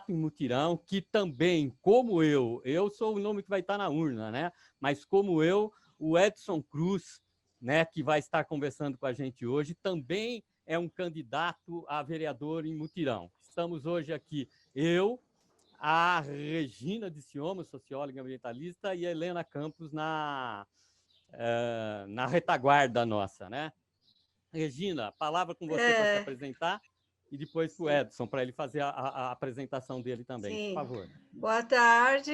em mutirão, que também, como eu sou o nome que vai estar na urna, né? Mas como eu, o Edson Cruz, né, que vai estar conversando com a gente hoje, também é um candidato a vereador em mutirão. Estamos hoje aqui, eu, a Regina de Cioma, socióloga ambientalista, e a Helena Campos na retaguarda nossa, né? Regina, palavra com você para se É, apresentar e depois para o Edson, para ele fazer a apresentação dele também, por sim. favor. Boa tarde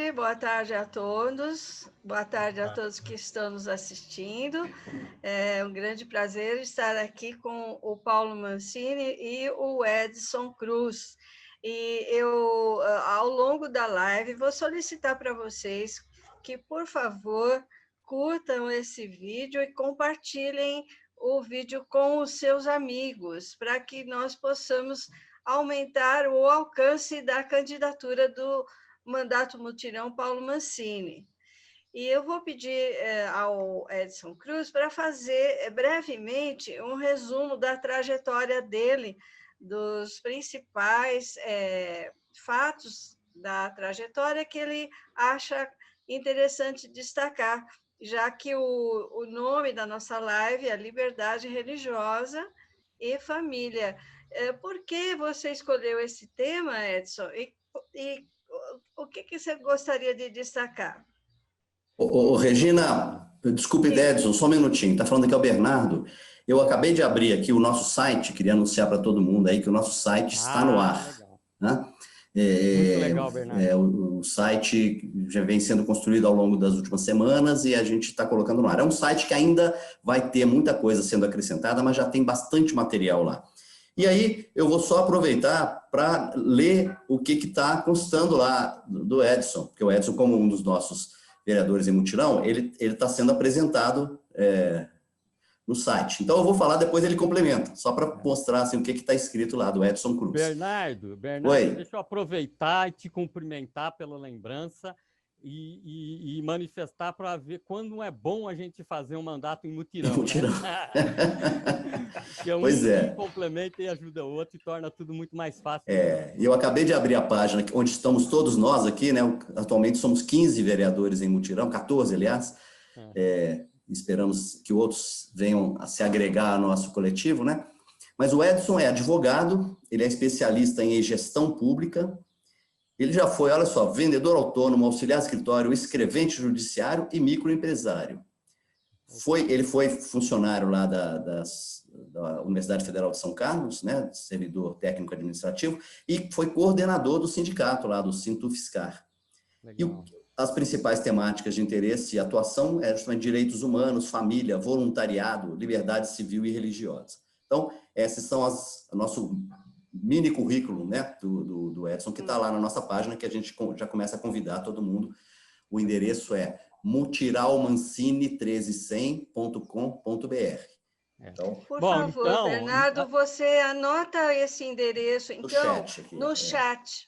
a todos, boa tarde a todos que estão nos assistindo. É um grande prazer estar aqui com o Paulo Mancini e o Edson Cruz. E eu, ao longo da live, vou solicitar para vocês que, por favor, curtam esse vídeo e compartilhem o vídeo com os seus amigos, para que nós possamos aumentar o alcance da candidatura do mandato mutirão Paulo Mancini. E eu vou pedir ao Edson Cruz para fazer brevemente um resumo da trajetória dele, dos principais fatos da trajetória que ele acha interessante destacar, já que o nome da nossa live é Liberdade Religiosa e Família. Por que você escolheu esse tema, Edson? E o que você gostaria de destacar? Regina, desculpe, Sim. Edson, só um minutinho. Está falando aqui é o Bernardo. Eu acabei de abrir aqui o nosso site, queria anunciar para todo mundo aí que o nosso site está no ar. Legal. Né? Muito legal, Bernardo. O site já vem sendo construído ao longo das últimas semanas e a gente está colocando no ar. É um site que ainda vai ter muita coisa sendo acrescentada, mas já tem bastante material lá. E aí eu vou só aproveitar para ler o que está constando lá do Edson, porque o Edson, como um dos nossos vereadores em mutirão, ele está sendo apresentado no site. Então, eu vou falar, depois ele complementa, só para mostrar assim, o que está escrito lá, do Edson Cruz. Bernardo, Oi. Deixa eu aproveitar e te cumprimentar pela lembrança e manifestar para ver quando é bom a gente fazer um mandato em mutirão. Mutirão. Né? Que Pois é. Um complementa e ajuda o outro e torna tudo muito mais fácil. E eu acabei de abrir a página onde estamos todos nós aqui, né? Atualmente somos 15 vereadores em mutirão, 14, aliás. Esperamos que outros venham a se agregar ao nosso coletivo, né? Mas o Edson é advogado, ele é especialista em gestão pública, ele já foi, olha só, vendedor autônomo, auxiliar de escritório, escrevente judiciário e microempresário. Ele foi funcionário lá da Universidade Federal de São Carlos, né, servidor técnico administrativo, e foi coordenador do sindicato lá, do Sintufiscar. E as principais temáticas de interesse e atuação eram justamente direitos humanos, família, voluntariado, liberdade civil e religiosa. Então, esses são o nosso mini currículo, né, do Edson, que está lá na nossa página, que a gente já começa a convidar todo mundo. O endereço é mutiralmancini1300.com.br. Então, por favor, Bernardo, você anota esse endereço, então, no chat,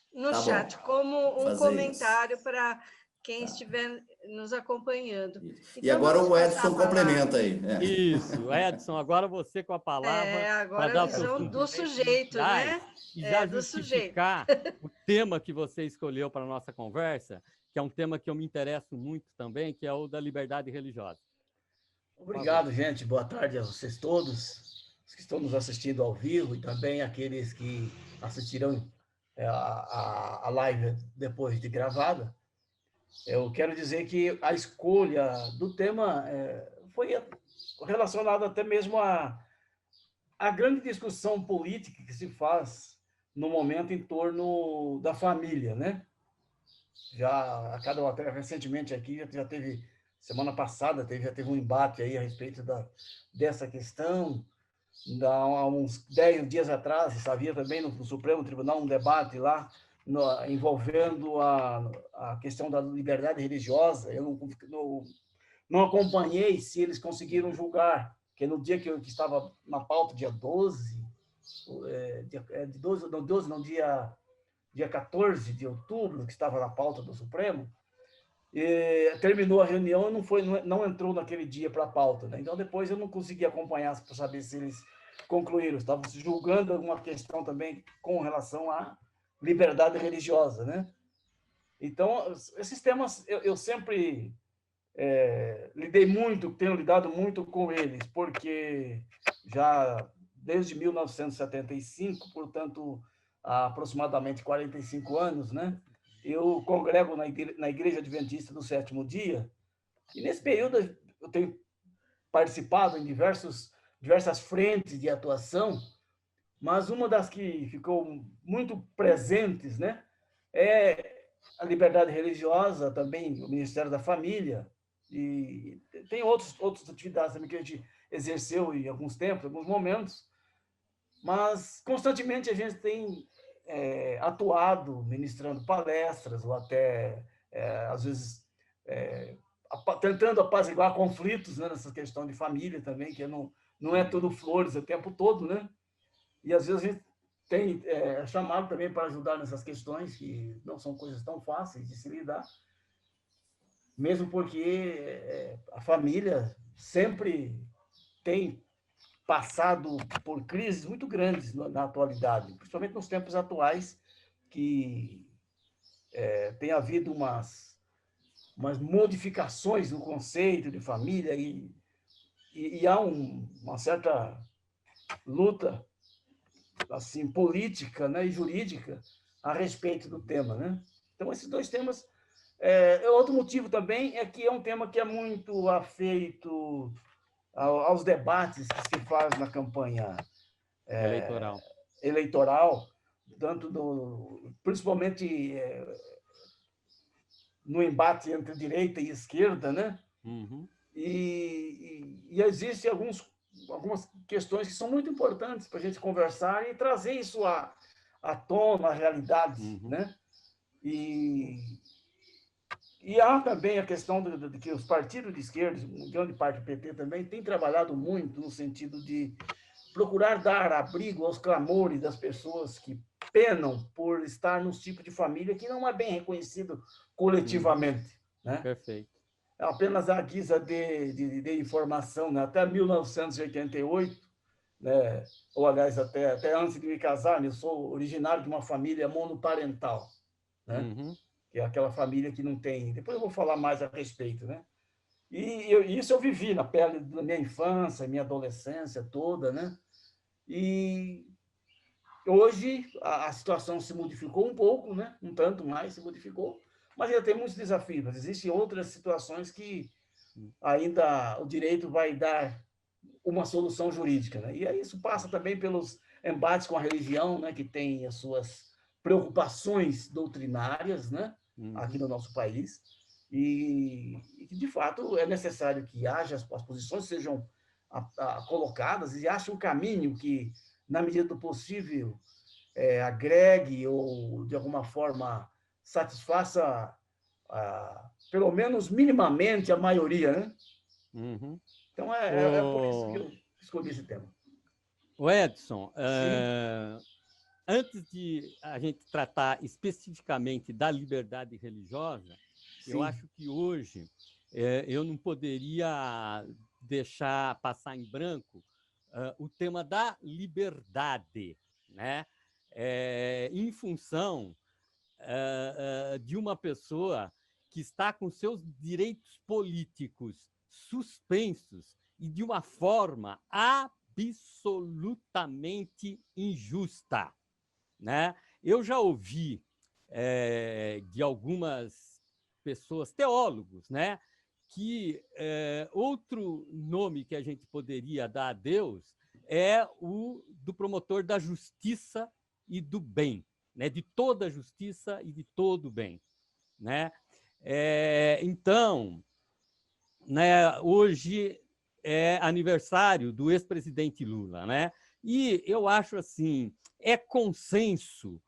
como um comentário para quem estiver nos acompanhando. Então, e agora o Edson complementa aí. Isso, Edson, agora você com a palavra. Agora a visão do sujeito, né? E já justificar o tema que você escolheu para a nossa conversa, que é um tema que eu me interesso muito também, que é o da liberdade religiosa. Obrigado, gente. Boa tarde a vocês todos, os que estão nos assistindo ao vivo e também aqueles que assistirão a live depois de gravada. Eu quero dizer que a escolha do tema foi relacionada até mesmo à grande discussão política que se faz no momento em torno da família, né? Até recentemente aqui já teve, semana passada já teve um embate aí a respeito dessa questão. Há uns 10 dias atrás, havia também no Supremo Tribunal um debate lá envolvendo a questão da liberdade religiosa. Eu não acompanhei se eles conseguiram julgar, que no dia que estava na pauta, dia 12, dia 14 de outubro, que estava na pauta do Supremo, terminou a reunião e não entrou naquele dia para a pauta. Né? Então, depois eu não consegui acompanhar para saber se eles concluíram. Estavam se julgando alguma questão também com relação liberdade religiosa, né? Então, esses temas eu sempre tenho lidado muito com eles, porque já desde 1975, portanto, há aproximadamente 45 anos, né? Eu congrego na Igreja Adventista do Sétimo Dia, e nesse período eu tenho participado em diversas frentes de atuação, mas uma das que ficou muito presentes, né, é a liberdade religiosa, também o Ministério da Família, e tem outras atividades também que a gente exerceu em alguns tempos, em alguns momentos, mas constantemente a gente tem atuado, ministrando palestras, ou até, às vezes, tentando apaziguar conflitos, né, nessa questão de família também, que não é tudo flores o tempo todo, né? E às vezes a gente tem chamado também para ajudar nessas questões, que não são coisas tão fáceis de se lidar, mesmo porque a família sempre tem passado por crises muito grandes na atualidade, principalmente nos tempos atuais, que tem havido umas modificações no conceito de família e há uma certa luta assim política, né, e jurídica a respeito do tema, né? Então esses dois temas. Outro motivo também é que é um tema que é muito afeito aos debates que se faz na campanha eleitoral, principalmente no embate entre direita e esquerda, né? Uhum. E existem algumas questões que são muito importantes para a gente conversar e trazer isso à tona, à realidade, Uhum. né? E há também a questão de que os partidos de esquerda, grande parte do PT também, tem trabalhado muito no sentido de procurar dar abrigo aos clamores das pessoas que penam por estar num tipo de família que não é bem reconhecido coletivamente. Né? Perfeito. Apenas à guisa de informação, né? Até 1988, né? Ou, aliás, até antes de me casar, né? Eu sou originário de uma família monoparental, né? Uhum. Que é aquela família que não tem... Depois eu vou falar mais a respeito, né? E isso eu vivi na pele da minha infância, minha adolescência toda, né? E hoje a situação se modificou um pouco, né? Um tanto mais se modificou, mas ainda tem muitos desafios. Existem outras situações que ainda o direito vai dar uma solução jurídica, né? E aí isso passa também pelos embates com a religião, né? Que tem as suas preocupações doutrinárias, né? Aqui no nosso país, e que, de fato, é necessário que haja, as posições sejam colocadas e ache um caminho que, na medida do possível, agregue ou, de alguma forma, satisfaça, pelo menos minimamente, a maioria, né? Uhum. Então, é por isso que eu escolhi esse tema. O Edson, Sim. Antes de a gente tratar especificamente da liberdade religiosa, Sim. Eu acho que hoje eu não poderia deixar passar em branco o tema da liberdade, né? Em função de uma pessoa que está com seus direitos políticos suspensos e de uma forma absolutamente injusta, né? Eu já ouvi de algumas pessoas, teólogos, né, que outro nome que a gente poderia dar a Deus é o do promotor da justiça e do bem, né, de toda a justiça e de todo o bem, né? Então, né, hoje é aniversário do ex-presidente Lula, né? E eu acho assim, é consenso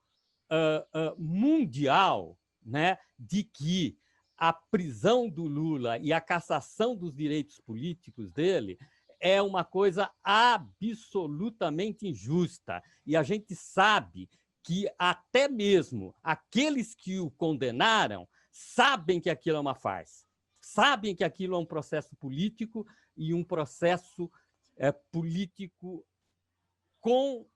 mundial, né, de que a prisão do Lula e a cassação dos direitos políticos dele é uma coisa absolutamente injusta. E a gente sabe que até mesmo aqueles que o condenaram sabem que aquilo é uma farsa, sabem que aquilo é um processo político e um processo político com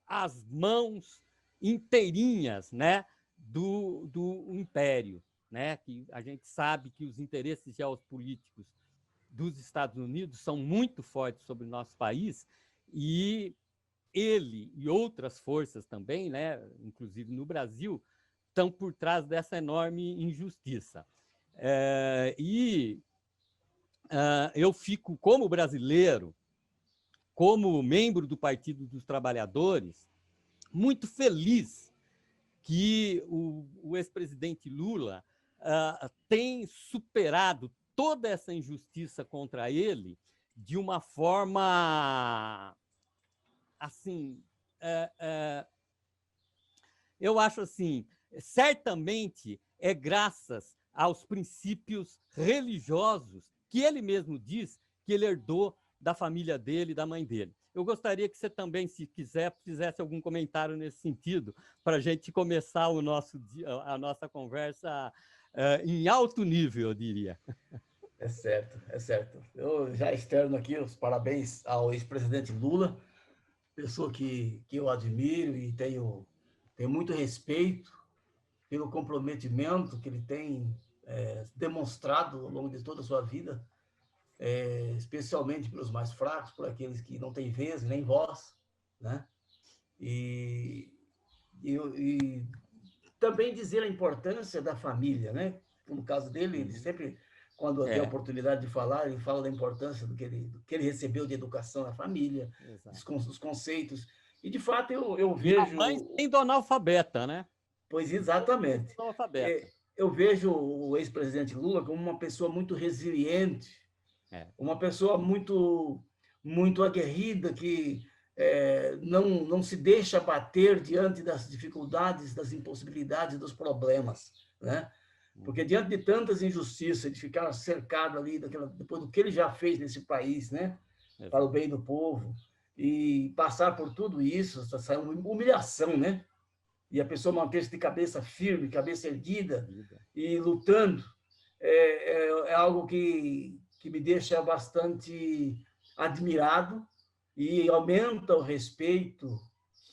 as mãos inteirinhas, né, do Império, né, que a gente sabe que os interesses geopolíticos dos Estados Unidos são muito fortes sobre o nosso país, e ele e outras forças também, né, inclusive no Brasil, estão por trás dessa enorme injustiça. Eu fico, como brasileiro, como membro do Partido dos Trabalhadores, muito feliz que o ex-presidente Lula tem superado toda essa injustiça contra ele de uma forma, assim, eu acho assim, certamente é graças aos princípios religiosos que ele mesmo diz que ele herdou da família dele e da mãe dele. Eu gostaria que você também, se quiser, fizesse algum comentário nesse sentido, para a gente começar a nossa conversa em alto nível, eu diria. É certo, é certo. Eu já externo aqui os parabéns ao ex-presidente Lula, pessoa que eu admiro e tenho muito respeito pelo comprometimento que ele tem demonstrado ao longo de toda a sua vida, especialmente pelos mais fracos, por aqueles que não têm vez nem voz, né? E também dizer a importância da família, né? No caso dele, ele sempre, quando tem a oportunidade de falar, ele fala da importância do que ele recebeu de educação na família, dos conceitos. E, de fato, eu vejo... E a mãe sendo analfabeta, né? Pois, exatamente. Eu vejo o ex-presidente Lula como uma pessoa muito resiliente, uma pessoa muito, muito aguerrida, que não se deixa abater diante das dificuldades, das impossibilidades, dos problemas, né? Porque diante de tantas injustiças, de ficar cercado ali depois do que ele já fez nesse país, né, para o bem do povo, e passar por tudo isso, essa humilhação, né? E a pessoa manter-se de cabeça firme, cabeça erguida e lutando, é algo que me deixa bastante admirado e aumenta o respeito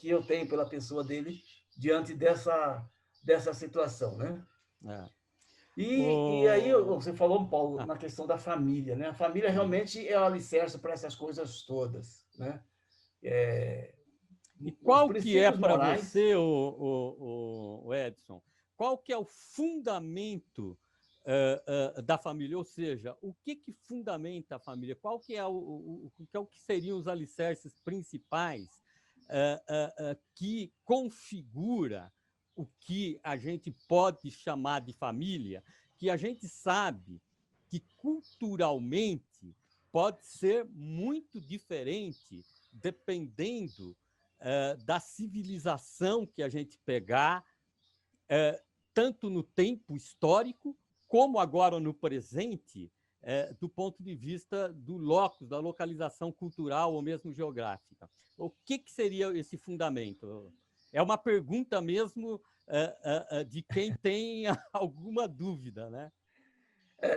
que eu tenho pela pessoa dele diante dessa situação, né? E aí você falou, Paulo, na questão da família, né? A família realmente é o alicerce para essas coisas todas, né? E qual que é para você, o Edson, qual que é o fundamento da família? Ou seja, o que fundamenta a família? Qual que é o que seriam os alicerces principais que configura o que a gente pode chamar de família, que a gente sabe que culturalmente pode ser muito diferente dependendo da civilização que a gente pegar, tanto no tempo histórico, como agora no presente, do ponto de vista do locus, da localização cultural ou mesmo geográfica. O que seria esse fundamento? É uma pergunta mesmo de quem tem alguma dúvida, né?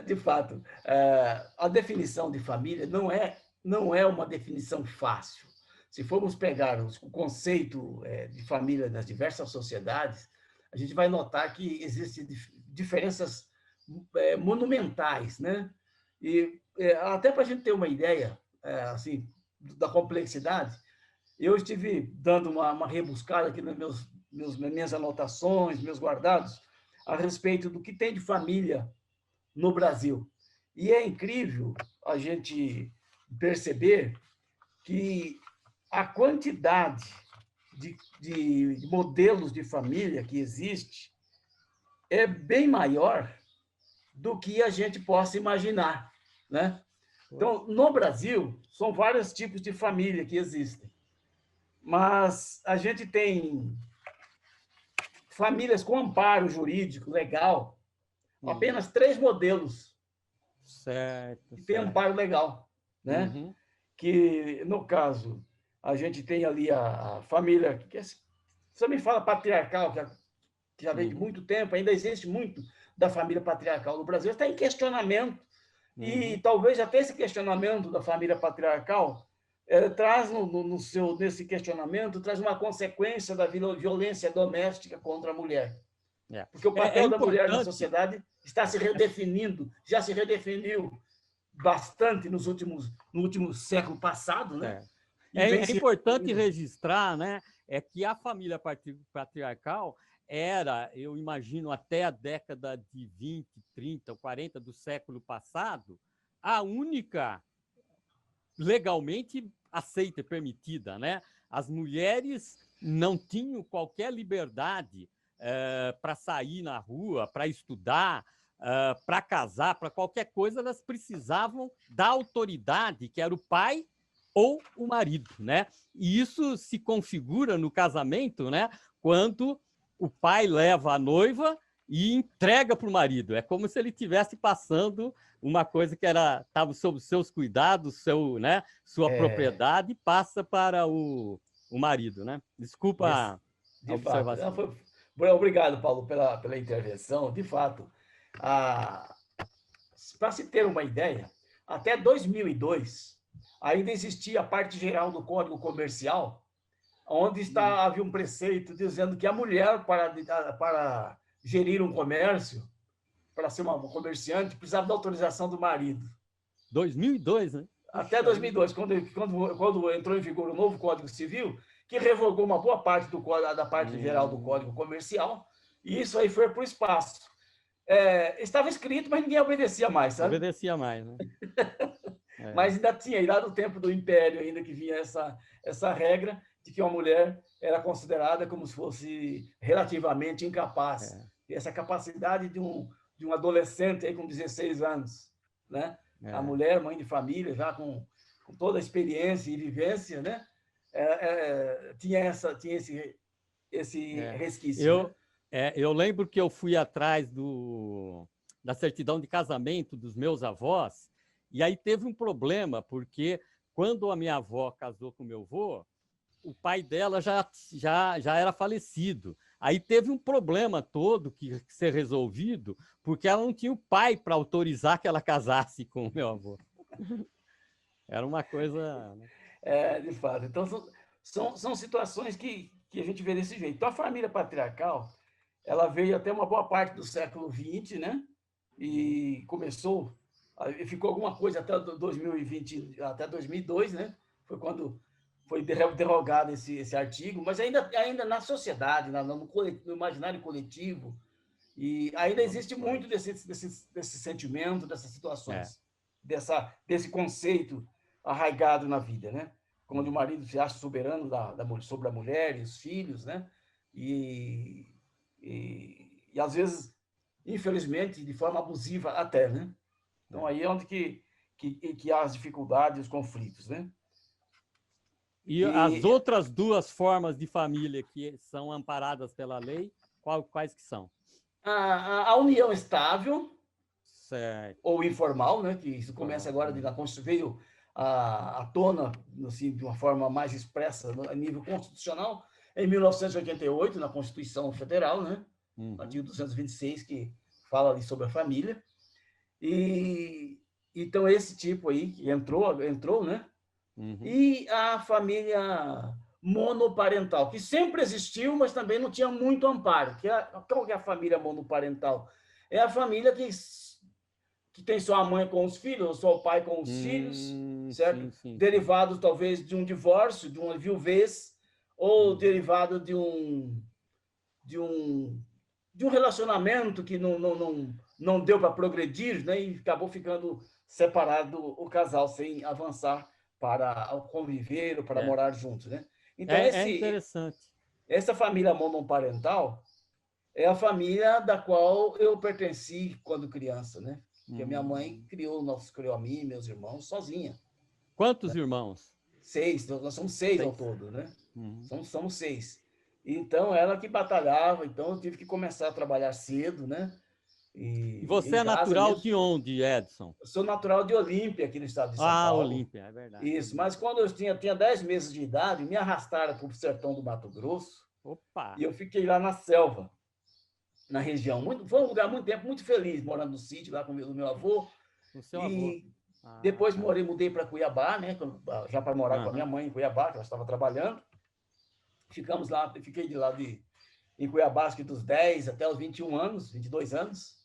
De fato, a definição de família não é uma definição fácil. Se formos pegar o conceito de família nas diversas sociedades, a gente vai notar que existem diferenças monumentais, né? E até para a gente ter uma ideia assim, da complexidade, eu estive dando uma rebuscada aqui nas minhas anotações, meus guardados, a respeito do que tem de família no Brasil. E é incrível a gente perceber que a quantidade de modelos de família que existe é bem maior do que a gente possa imaginar, né? Então, no Brasil, são vários tipos de família que existem, mas a gente tem famílias com amparo jurídico legal, apenas 3 modelos que tem amparo legal, né? Uhum. Que, no caso, a gente tem ali a família, que você me fala patriarcal, que já vem de muito tempo, ainda existe muito da família patriarcal no Brasil, está em questionamento, e talvez até esse questionamento da família patriarcal traz nesse questionamento, traz uma consequência da violência doméstica contra a mulher. Porque o papel da mulher na sociedade está se redefinindo, já se redefiniu bastante no último século passado, né? É importante registrar, né, que a família patriarcal era, eu imagino, até a década de 20, 30 ou 40 do século passado, a única legalmente aceita e permitida, né? As mulheres não tinham qualquer liberdade para sair na rua, para estudar, para casar, para qualquer coisa, elas precisavam da autoridade, que era o pai ou o marido, né? E isso se configura no casamento, né? Quando o pai leva a noiva e entrega para o marido. É como se ele estivesse passando uma coisa que estava sob os seus cuidados, sua propriedade, passa para o marido, né? Desculpa a observação. Obrigado, Paulo, pela intervenção. De fato, para se ter uma ideia, até 2002, ainda existia a parte geral do Código Comercial, onde havia um preceito dizendo que a mulher, para gerir um comércio, para ser uma comerciante, precisava da autorização do marido. 2002, né? Até 2002, quando entrou em vigor o novo Código Civil, que revogou uma boa parte da parte geral do Código Comercial, e isso aí foi para o espaço. Estava escrito, mas ninguém obedecia mais, sabe? Obedecia mais, né? Mas ainda tinha, lá do tempo do Império, ainda que vinha essa regra de que uma mulher era considerada como se fosse relativamente incapaz. Essa capacidade de um adolescente aí com 16 anos, né? A mulher, mãe de família, já com toda a experiência e vivência, né? Tinha esse resquício. Eu lembro que eu fui atrás da certidão de casamento dos meus avós, e aí teve um problema, porque quando a minha avó casou com meu avô, o pai dela já era falecido. Aí teve um problema todo que ser resolvido, porque ela não tinha o pai para autorizar que ela casasse com o meu avô. Era uma coisa... De fato. Então, são situações que a gente vê desse jeito. Então, a família patriarcal, ela veio até uma boa parte do século XX, né? E ficou alguma coisa até 2020, até 2002, né? Foi quando foi derrogado esse artigo, mas ainda na sociedade, no imaginário coletivo, e ainda existe muito desse sentimento, dessas situações, desse conceito arraigado na vida, né? Quando o marido se acha soberano sobre a mulher e os filhos, né? E às vezes, infelizmente, de forma abusiva até, né? Então, aí é onde que há as dificuldades, os conflitos, né? E as outras duas formas de família que são amparadas pela lei, quais que são? A união estável, certo, ou informal, né? Que isso começa agora, veio à tona, assim, de uma forma mais expressa a nível constitucional, em 1988, na Constituição Federal, né? Artigo 226, que fala ali sobre a família. E então esse tipo aí que entrou, né? E a família monoparental, que sempre existiu, mas também não tinha muito amparo. Qual que é a família monoparental? É a família que tem só a mãe com os filhos, ou só o pai com os filhos, certo? Sim. Derivado, talvez, de um divórcio, de uma viuvez, ou derivado de um relacionamento que não deu para progredir, né? E acabou ficando separado o casal, sem avançar para conviver ou para morar juntos, né? Então, interessante. Essa família monoparental é a família da qual eu pertenci quando criança, né? Porque a minha mãe criou a mim e meus irmãos sozinha. Quantos irmãos? 6, nós somos 6 ao todo, né? Somos 6. Então, ela que batalhava, então eu tive que começar a trabalhar cedo, né? E você é natural de onde, Edson? Eu sou natural de Olímpia, aqui no estado de São Paulo. Olímpia, é verdade. Isso, mas quando eu tinha 10 meses de idade, me arrastaram para o sertão do Mato Grosso. Opa! E eu fiquei lá na selva, na região. Foi um lugar muito feliz, morando no sítio, lá com o meu avô. O seu avô. Depois mudei para Cuiabá, né? Já para morar com a minha mãe em Cuiabá, que ela estava trabalhando. Ficamos lá, fiquei de lá em Cuiabá, acho que dos 10 até os 21 anos, 22 anos.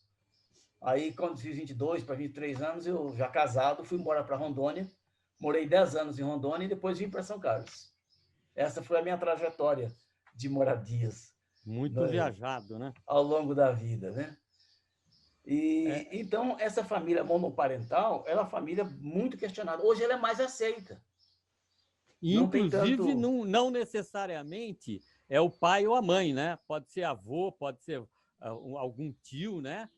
Aí, quando fiz 22 para 23 anos, eu já casado, fui embora para Rondônia. Morei 10 anos em Rondônia e depois vim para São Carlos. Essa foi a minha trajetória de moradias. Muito viajado, né? Ao longo da vida, né? Então, essa família monoparental, ela é uma família muito questionada. Hoje ela é mais aceita. Inclusive, não necessariamente é o pai ou a mãe, né? Pode ser avô, pode ser algum tio, né?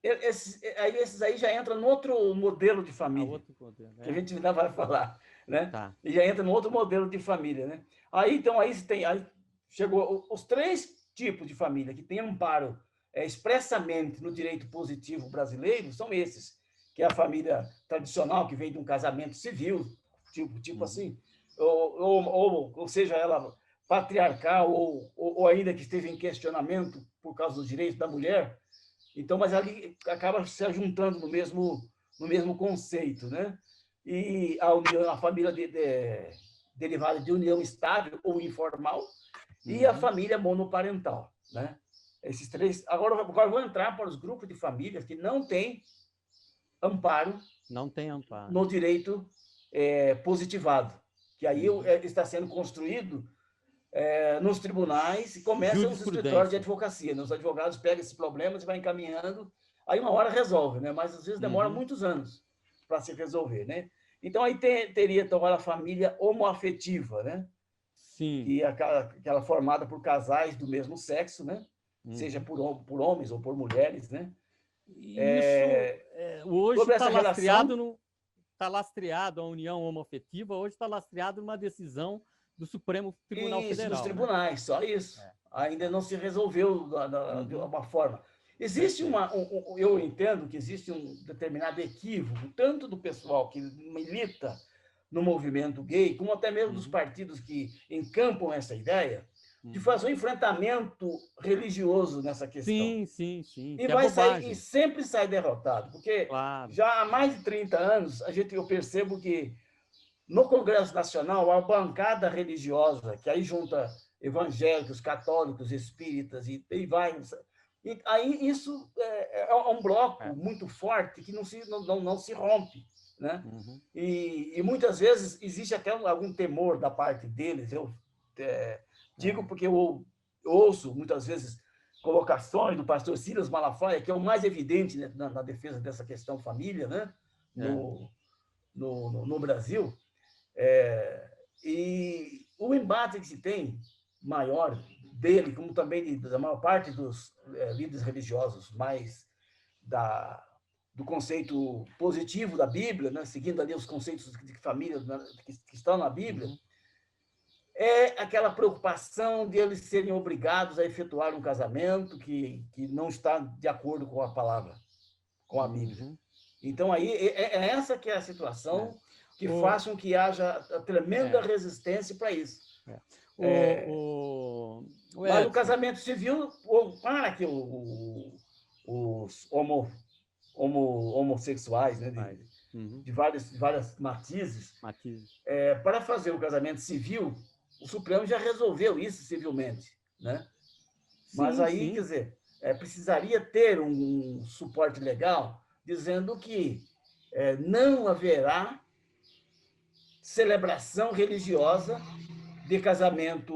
Esses aí já entram no outro modelo de família, outro modelo, que a gente ainda vai falar, né? Tá. E já entra no outro modelo de família, né? Aí chegou os 3 tipos de família que têm amparo expressamente no direito positivo brasileiro, são esses, que é a família tradicional, que vem de um casamento civil, tipo assim, ou seja, ela patriarcal, ou ainda que esteja em questionamento por causa dos direitos da mulher. Então, mas ali acaba se juntando no mesmo conceito, né? E a família derivada de união estável ou informal e a família monoparental, né? Esses 3. Agora vou entrar para os grupos de famílias que não têm amparo, no direito positivado, que aí está sendo construído nos tribunais e começam os escritórios de advocacia. Os advogados pegam esses problemas e vão encaminhando, aí uma hora resolve, né? Mas às vezes demora muitos anos para se resolver, né? Então aí teria então a família homoafetiva, né? Sim. Que é aquela formada por casais do mesmo sexo, né? Seja por homens ou por mulheres, né? Isso hoje está lastreado a união homoafetiva, hoje está lastreado numa decisão do Supremo Tribunal Federal. Dos tribunais, né? Só isso. Ainda não se resolveu de uma forma. Existe eu entendo que existe um determinado equívoco, tanto do pessoal que milita no movimento gay, como até mesmo dos partidos que encampam essa ideia, de fazer um enfrentamento religioso nessa questão. Sim. E sempre sai derrotado, porque já há mais de 30 anos eu percebo que no Congresso Nacional, a bancada religiosa, que aí junta evangélicos, católicos, espíritas, e vai. E aí isso é um bloco muito forte que não se rompe, né? E muitas vezes existe até algum temor da parte deles. Eu digo porque eu ouço muitas vezes colocações do pastor Silas Malafaia, que é o mais evidente, né, na defesa dessa questão família, né? No Brasil. E o embate que se tem maior dele, como também da maior parte dos líderes religiosos, mais do conceito positivo da Bíblia, né, seguindo ali os conceitos de família que estão na Bíblia, é aquela preocupação de eles serem obrigados a efetuar um casamento que não está de acordo com a palavra, com a Bíblia. Então, aí, essa que é a situação que faz com que haja tremenda resistência para isso. Mas o casamento civil, para que os homossexuais, né, de várias matizes, para fazer o casamento civil, o Supremo já resolveu isso civilmente, né? Mas aí, quer dizer, precisaria ter um suporte legal dizendo que não haverá celebração religiosa de casamento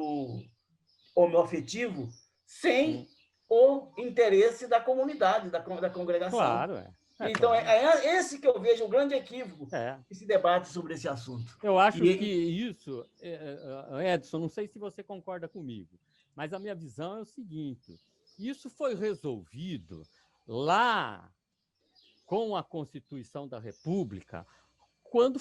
homoafetivo sem o interesse da comunidade, da congregação. Claro, então, é esse que eu vejo o grande equívoco que se debate sobre esse assunto. Eu acho que isso, Edson, não sei se você concorda comigo, mas a minha visão é o seguinte: isso foi resolvido lá com a Constituição da República, quando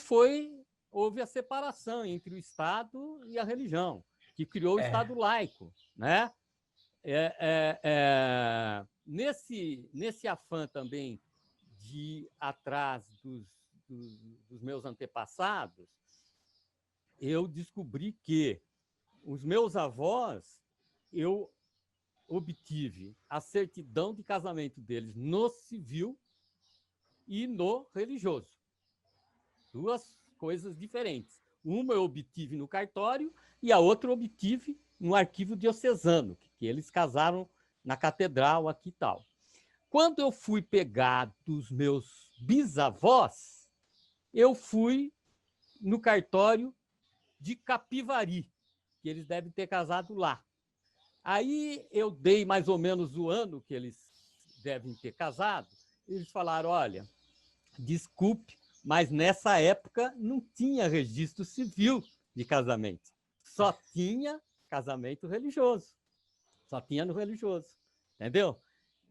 houve a separação entre o Estado e a religião, que criou o Estado laico, né? Nesse afã também de ir atrás dos meus antepassados, eu descobri que os meus avós, eu obtive a certidão de casamento deles no civil e no religioso. Duas coisas diferentes. Uma eu obtive no cartório e a outra eu obtive no arquivo diocesano, que eles casaram na catedral aqui e tal. Quando eu fui pegar dos meus bisavós, eu fui no cartório de Capivari, que eles devem ter casado lá. Aí eu dei mais ou menos o ano que eles devem ter casado, e eles falaram, olha, desculpe, mas nessa época não tinha registro civil de casamento. Só tinha casamento religioso. Só tinha no religioso. Entendeu?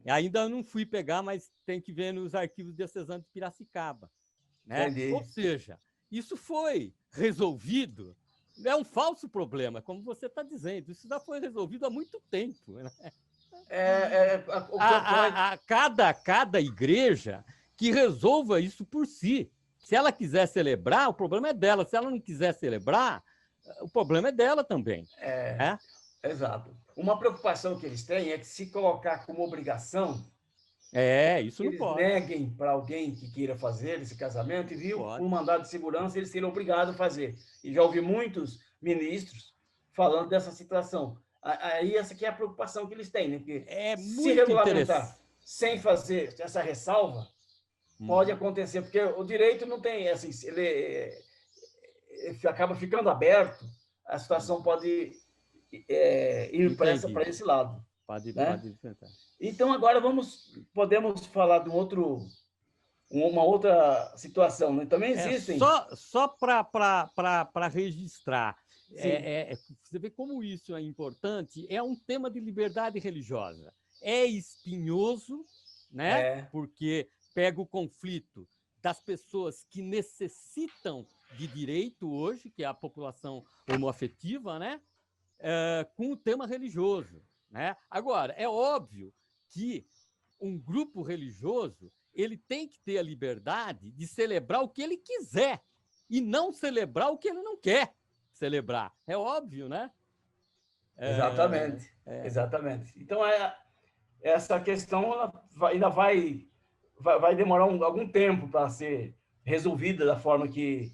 E ainda não fui pegar, mas tem que ver nos arquivos diocesanos de Piracicaba. Né? Ou seja, isso foi resolvido. É um falso problema, como você está dizendo. Isso já foi resolvido há muito tempo. Né? Cada igreja que resolva isso por si. Se ela quiser celebrar, o problema é dela. Se ela não quiser celebrar, o problema é dela também. Exato. Uma preocupação que eles têm é que, se colocar como obrigação, isso não pode. Eles neguem para alguém que queira fazer esse casamento e viu por mandado de segurança eles serem obrigados a fazer. E já ouvi muitos ministros falando dessa situação. Aí essa aqui é a preocupação que eles têm, né? Porque se regulamentar sem fazer essa ressalva, pode acontecer, porque o direito não tem, assim, ele acaba ficando aberto, a situação pode ir para esse lado. Pode enfrentar. Então, agora podemos falar de uma outra situação. Né? Também existem... Só para registrar, você vê como isso é importante, é um tema de liberdade religiosa. É espinhoso, né? Porque pega o conflito das pessoas que necessitam de direito hoje, que é a população homoafetiva, né? Com o tema religioso. Né? Agora, é óbvio que um grupo religioso ele tem que ter a liberdade de celebrar o que ele quiser e não celebrar o que ele não quer celebrar. É óbvio, né? Exatamente. Exatamente. Então, essa questão ainda vai demorar algum tempo para ser resolvida da forma que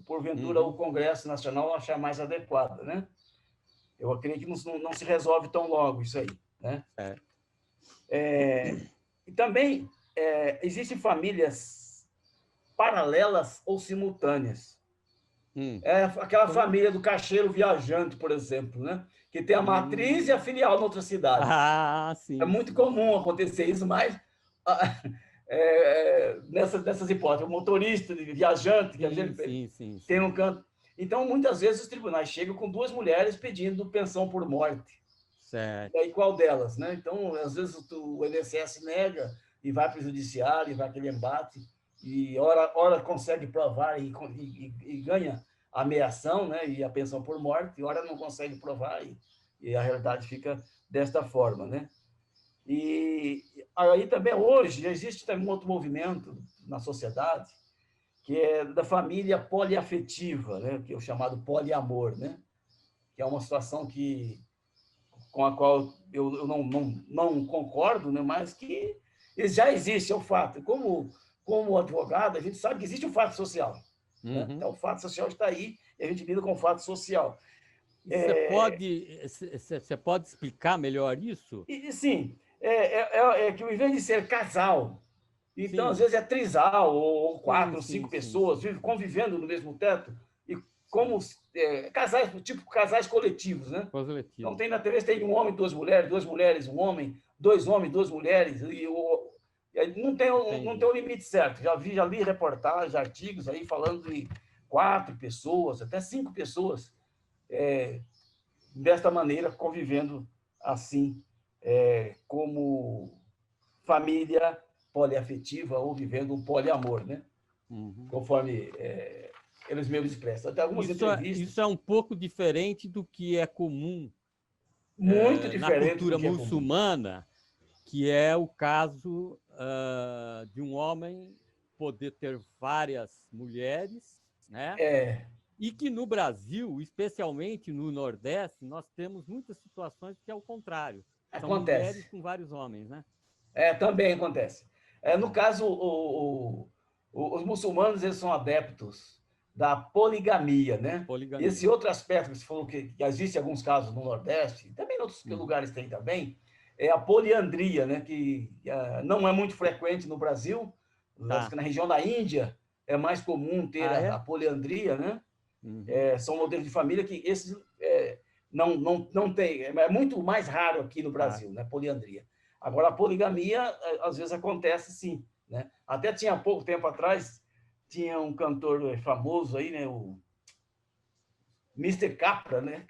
porventura, o Congresso Nacional achar mais adequada, né? Eu acredito que não se resolve tão logo isso aí. Né? E também existem famílias paralelas ou simultâneas. Aquela família do caixeiro viajante, por exemplo, né? Que tem a matriz e a filial em outra cidade. Sim, é muito comum acontecer isso, mas nessas hipóteses, o motorista de viajante, que a gente tem um canto. Então, muitas vezes, os tribunais chegam com duas mulheres pedindo pensão por morte. Certo. E aí, qual delas? Né? Então, às vezes, o INSS nega e vai para o judiciário, e vai aquele embate, e ora consegue provar e ganha a meação, né? E a pensão por morte, e ora não consegue provar, e a realidade fica desta forma. Né? E aí também, hoje, existe também um outro movimento na sociedade, que é da família poliafetiva, né? Que é o chamado poliamor, né? Que é uma situação com a qual eu não concordo, né? Mas que já existe, é o fato. Como advogado, a gente sabe que existe o fato social. Né? Então, o fato social está aí, e a gente lida com o fato social. Você pode explicar melhor isso? Sim, que ao invés de ser casal, então, às vezes, é trisal, ou 4 ou 5 pessoas, convivendo no mesmo teto, e como casais, tipo casais coletivos, né? Então, tem na TV, tem um homem, duas mulheres, um homem, dois homens, duas mulheres, e não tem um limite certo. Já li reportagens, artigos aí falando de 4 pessoas, até 5 pessoas, desta maneira, convivendo assim, como família poliafetiva ou vivendo um poliamor, né? Conforme eles mesmos expressam. Até algumas entrevistas... Isso é um pouco diferente do que é comum muito diferente na cultura muçulmana, que é o caso de um homem poder ter várias mulheres, né? E que no Brasil, especialmente no Nordeste, nós temos muitas situações que é o contrário. São mulheres com vários homens, né? Também acontece. No caso, Os muçulmanos, eles são adeptos da poligamia, né? Poligamia. Esse outro aspecto que você falou que existe em alguns casos no Nordeste, também em outros lugares tem também, é a poliandria, né? Que não é muito frequente no Brasil. Acho que na região da Índia é mais comum ter a poliandria, né? São modelos de família que esses não tem, é muito mais raro aqui no Brasil, né? Poliandria. Agora, a poligamia, às vezes, acontece sim, né? Até tinha pouco tempo atrás, tinha um cantor famoso aí, né? O Mr. Catra, né?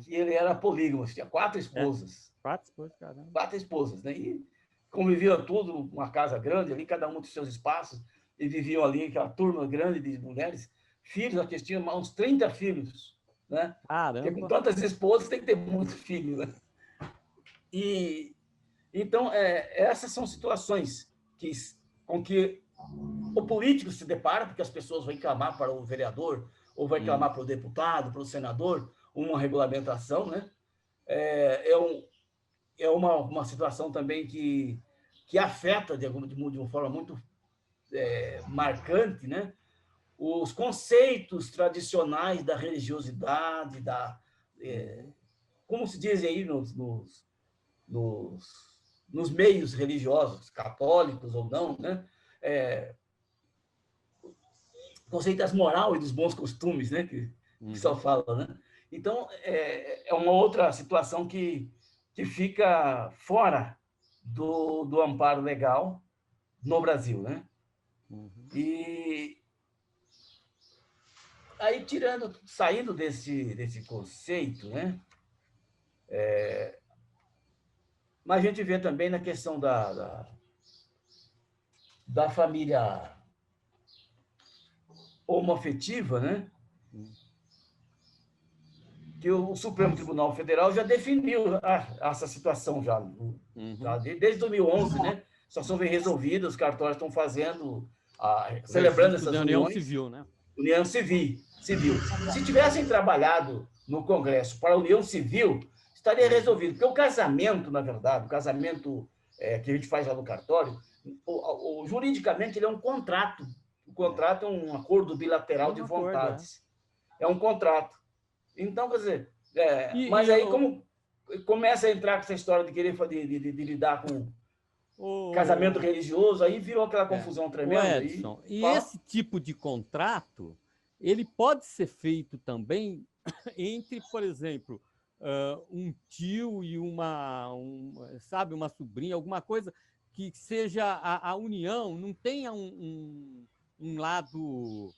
Que ele era polígamo, tinha 4 esposas. 4 esposas, caramba. 4 esposas, né? E conviviam tudo, uma casa grande ali, cada um dos seus espaços, e viviam ali, aquela turma grande de mulheres, filhos, aqui tinham uns 30 filhos, né? Caramba. Porque com tantas esposas tem que ter muito filho, né? E então essas são situações com que o político se depara, porque as pessoas vão clamar para o vereador ou vai clamar para o deputado, para o senador, uma regulamentação, né? É uma situação também que afeta de uma forma muito marcante, né? Os conceitos tradicionais da religiosidade, como se diz aí nos meios religiosos, católicos ou não, né? Conceito das moral e dos bons costumes, né? Que só fala, né? Então, é uma outra situação que fica fora do amparo legal no Brasil, né? E aí, saindo desse conceito, né? Mas a gente vê também na questão da família homoafetiva, né? Que o Supremo Tribunal Federal já definiu essa situação já desde 2011, né? A situação vem resolvida, os cartórios estão fazendo, celebrando essas uniões. União Civil, né? União Civil. Se tivessem trabalhado no Congresso para a União Civil, estaria resolvido. Porque o casamento, na verdade, o casamento que a gente faz lá no cartório, juridicamente ele é um contrato. O contrato é um acordo bilateral de vontades. É um contrato. Então, quer dizer, mas aí como começa a entrar com essa história de querer de lidar com casamento religioso, aí virou aquela confusão tremenda. Edson, esse tipo de contrato, ele pode ser feito também entre, por exemplo, um tio e uma sobrinha, alguma coisa que seja a união, não tenha um lado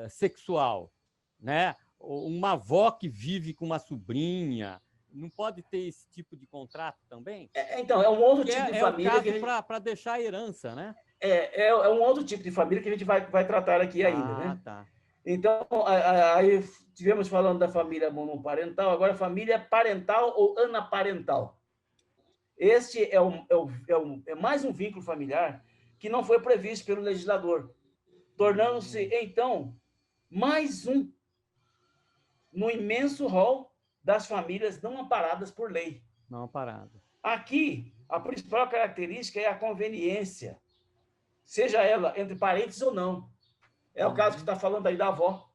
sexual, né? Uma avó que vive com uma sobrinha, não pode ter esse tipo de contrato também? Então, é um outro tipo de família. É o caso para deixar a herança, né? É um outro tipo de família que a gente vai tratar aqui ainda, né? Tá. Então, aí estivemos falando da família monoparental, agora família parental ou anaparental. Este é mais um vínculo familiar que não foi previsto pelo legislador, tornando-se, então, mais um no imenso rol das famílias não amparadas por lei. Não amparada. Aqui, a principal característica é a conveniência, seja ela entre parentes ou não. É o caso que está falando aí da avó.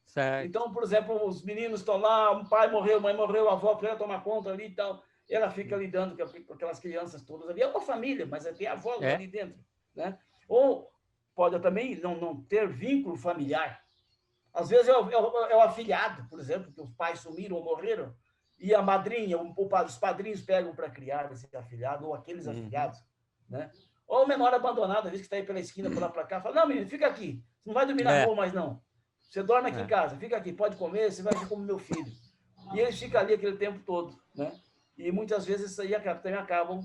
Certo. Então, por exemplo, os meninos estão lá, o pai morreu, a mãe morreu, a avó quer tomar conta ali e tal, e ela fica lidando com aquelas crianças todas ali. É uma família, mas tem a avó ali dentro, né? Ou pode também não ter vínculo familiar. Às vezes é o afilhado, por exemplo, que os pais sumiram ou morreram, e a madrinha, os padrinhos pegam para criar esse afilhado, ou aqueles afilhados, né? Ou o menor abandonado, às vezes que está aí pela esquina, por lá para cá, fala, não, menino, fica aqui, você não vai dormir na rua mais, não. Você dorme aqui em casa, fica aqui, pode comer, você vai ser como meu filho. E eles ficam ali aquele tempo todo, né? E muitas vezes isso aí também acabam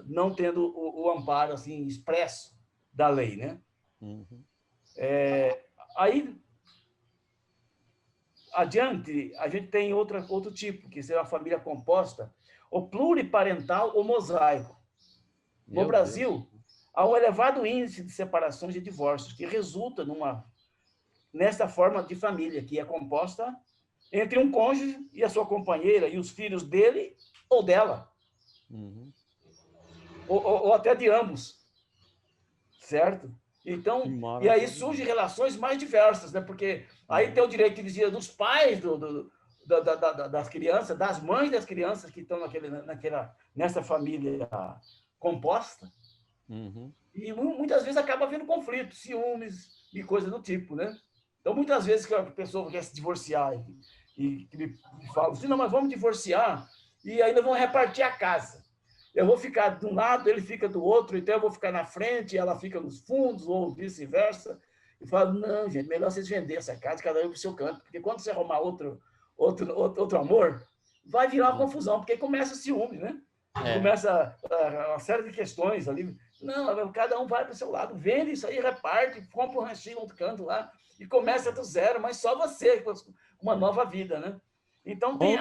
não tendo o amparo assim, expresso da lei, né? Aí, adiante, a gente tem outro tipo, que seria a família composta, ou pluriparental ou mosaico. No Brasil, há um elevado índice de separações e divórcios, que resulta nesta forma de família, que é composta entre um cônjuge e a sua companheira, e os filhos dele ou dela. Ou até de ambos. certo? Então, e aí surgem relações mais diversas, né? Porque aí tem o direito de visita dos pais das crianças, das mães das crianças que estão nessa família composta. Uhum. E muitas vezes acaba havendo conflito, ciúmes e coisa do tipo, né? Então, muitas vezes que a pessoa quer se divorciar e me fala assim, não, mas vamos divorciar e ainda vamos repartir a casa. Eu vou ficar de um lado, ele fica do outro, então eu vou ficar na frente, ela fica nos fundos, ou vice-versa. E falo, não, gente, melhor vocês venderem essa casa, cada um para o seu canto, porque quando você arrumar outro amor, vai virar uma confusão, porque começa o ciúme, né? Começa uma série de questões ali. Não, cada um vai para o seu lado, vende isso aí, reparte, compra um ranchinho no outro canto lá, e começa do zero, mas só você, com uma nova vida, né? Então, tem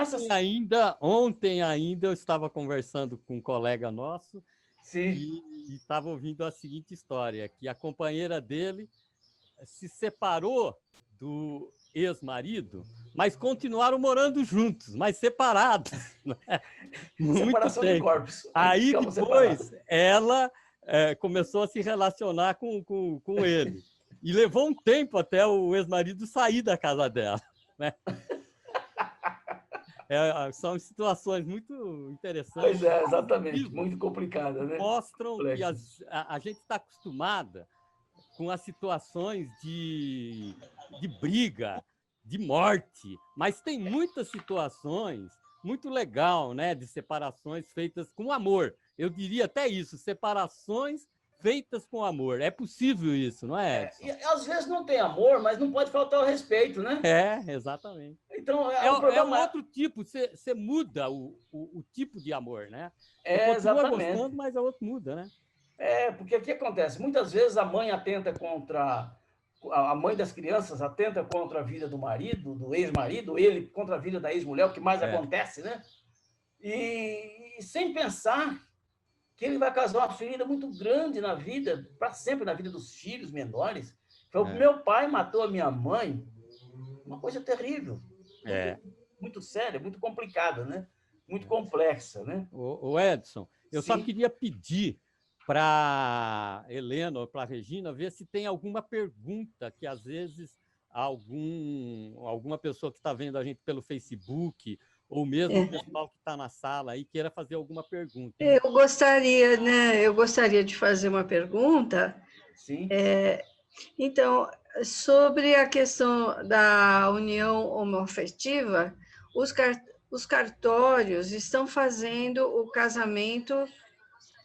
Ontem ainda eu estava conversando com um colega nosso. Sim. E estava ouvindo a seguinte história, que a companheira dele se separou do ex-marido, mas continuaram morando juntos, mas separados. Né? Separação de corpos. Aí depois ela começou a se relacionar com ele. E levou um tempo até o ex-marido sair da casa dela. Né? São situações muito interessantes. Pois é, exatamente. Muito complicadas, né? Mostram que a gente está acostumada com as situações de briga, de morte, mas tem muitas situações muito legal, né, de separações feitas com amor. Eu diria até isso, separações feitas com amor. É possível isso, não é, Edson? E às vezes não tem amor, mas não pode faltar o respeito, né? Exatamente. Então, é um outro tipo, você muda o tipo de amor, né? Você continua gostando, mas o outro muda, né? Porque o que acontece? Muitas vezes a mãe atenta contra... A mãe das crianças atenta contra a vida do marido, do ex-marido, ele contra a vida da ex-mulher, o que mais acontece, né? E sem pensar que ele vai causar uma ferida muito grande na vida, para sempre na vida dos filhos menores. Meu pai matou a minha mãe, uma coisa terrível. Muito séria, muito complicada, né? Muito complexa, né? O Edson, eu só queria pedir para Helena ou para a Regina ver se tem alguma pergunta que, às vezes, alguma pessoa que está vendo a gente pelo Facebook ou mesmo o pessoal que está na sala aí queira fazer alguma pergunta. Eu gostaria, né? Eu gostaria de fazer uma pergunta. Sim. Então, sobre a questão da união homoafetiva, os cartórios estão fazendo o casamento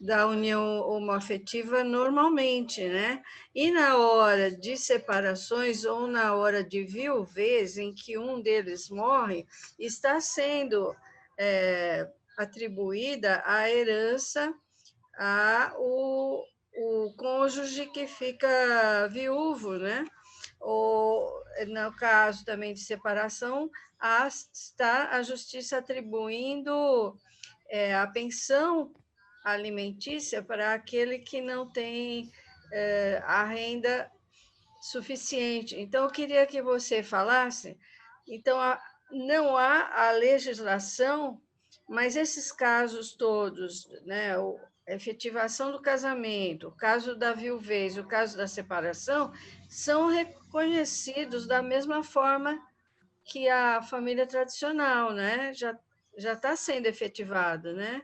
da união homoafetiva normalmente, né? E na hora de separações ou na hora de viuvez, em que um deles morre, está sendo atribuída a herança o cônjuge que fica viúvo, né? Ou, no caso também de separação, está a justiça atribuindo a pensão alimentícia para aquele que não tem a renda suficiente. Então, eu queria que você falasse, então, não há a legislação, mas esses casos todos, né, a efetivação do casamento, o caso da viuvez, o caso da separação, são reconhecidos da mesma forma que a família tradicional, né? Já está sendo efetivado, né?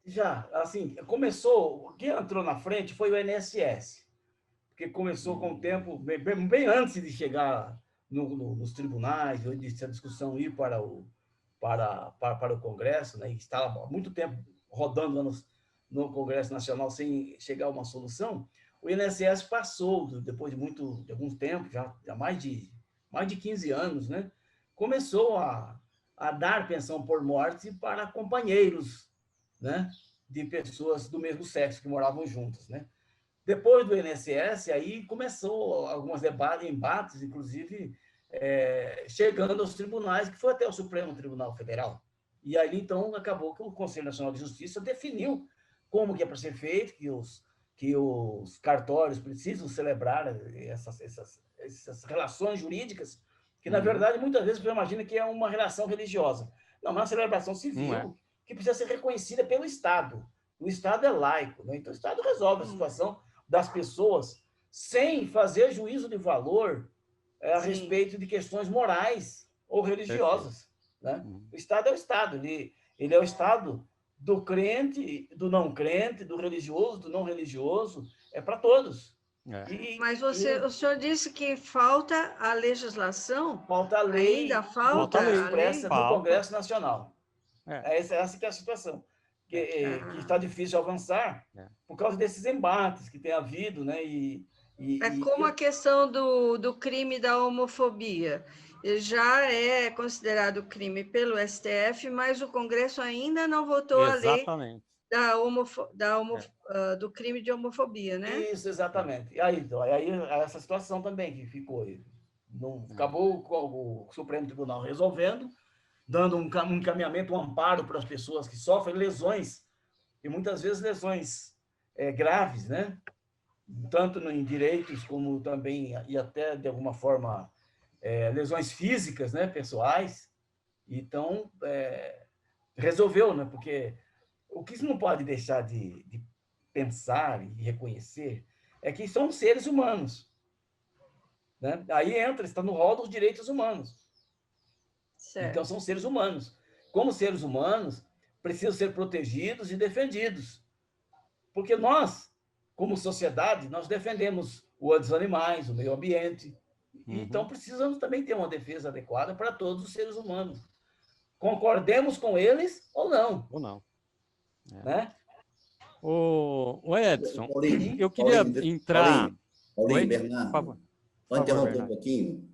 Já, assim, o que entrou na frente foi o INSS, porque começou com o tempo, bem antes de chegar nos tribunais, de a discussão ir para o Congresso, né? E estava há muito tempo rodando no Congresso Nacional sem chegar a uma solução. O INSS passou, depois de algum tempo, já mais de 15 anos, né? Começou a dar pensão por morte para companheiros, né, de pessoas do mesmo sexo que moravam juntas, né? Depois do INSS, aí começou alguns embates, inclusive chegando aos tribunais, que foi até o Supremo Tribunal Federal. E aí, então, acabou que o Conselho Nacional de Justiça definiu como que é para ser feito, que os cartórios precisam celebrar essas relações jurídicas, que, na verdade, muitas vezes você imagina que é uma relação religiosa. Não, é uma celebração civil, que precisa ser reconhecida pelo Estado. O Estado é laico, né? Então o Estado resolve a situação. das pessoas sem fazer juízo de valor a Sim. respeito de questões morais ou religiosas. Né? O Estado é o Estado, ele é o Estado do crente, do não crente, do religioso, do não religioso, é para todos. Mas o senhor disse que falta a legislação? Falta a lei, ainda falta a lei expressa do Congresso Nacional. Essa que é a situação, que está difícil de avançar por causa desses embates que tem havido, né? É como a questão do crime da homofobia. Já é considerado crime pelo STF, mas o Congresso ainda não votou a lei do crime de homofobia, né? Isso, exatamente. E aí essa situação também que ficou. Acabou o Supremo Tribunal resolvendo, dando um encaminhamento, um amparo para as pessoas que sofrem lesões, e muitas vezes lesões graves, né? Tanto em direitos como também, e até de alguma forma, lesões físicas, né? Pessoais. Então, resolveu, né? Porque o que não pode deixar de pensar e reconhecer é que são seres humanos. Né? Aí está no rol dos direitos humanos. Certo. Então, são seres humanos. Como seres humanos, precisam ser protegidos e defendidos. Porque nós, como sociedade, nós defendemos os animais, o meio ambiente. Então, precisamos também ter uma defesa adequada para todos os seres humanos. Concordemos com eles ou não. Ou não. Né? O Edson, eu queria entrar... Paulinho, Bernardo, por favor. Pode interromper um pouquinho?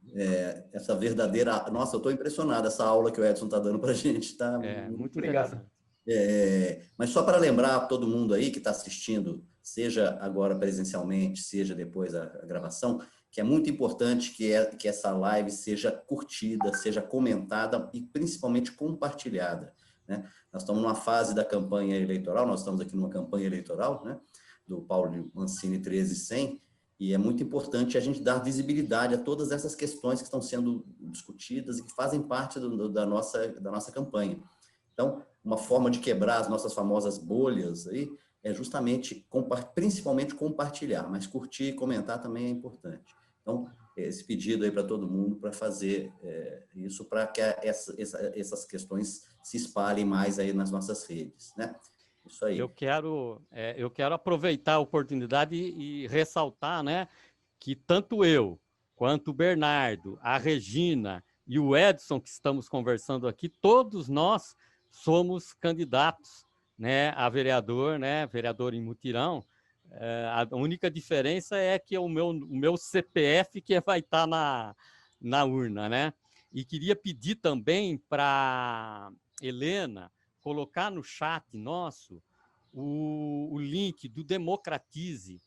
Essa verdadeira... Nossa, eu estou impressionado, essa aula que o Edson está dando para a gente. Tá? Muito obrigado. Mas só para lembrar todo mundo aí que está assistindo, seja agora presencialmente, seja depois a gravação, que é muito importante que essa live seja curtida, seja comentada e principalmente compartilhada. Né? Nós estamos numa fase da campanha eleitoral, nós estamos aqui numa campanha eleitoral, né, do Paulo Mancini 13100, e é muito importante a gente dar visibilidade a todas essas questões que estão sendo discutidas e que fazem parte da nossa campanha. Então, uma forma de quebrar as nossas famosas bolhas aí é justamente, principalmente compartilhar, mas curtir e comentar também é importante. Então, esse pedido aí para todo mundo para fazer isso, para que essas questões se espalhem mais aí nas nossas redes, né? Isso aí. Eu quero aproveitar a oportunidade e ressaltar, né, que tanto eu, quanto o Bernardo, a Regina e o Edson, que estamos conversando aqui, todos nós somos candidatos, né, a vereador, né, vereador em Mutirão. A única diferença é que o meu CPF que vai estar na urna, né? E queria pedir também para Helena colocar no chat nosso o link do Democratize,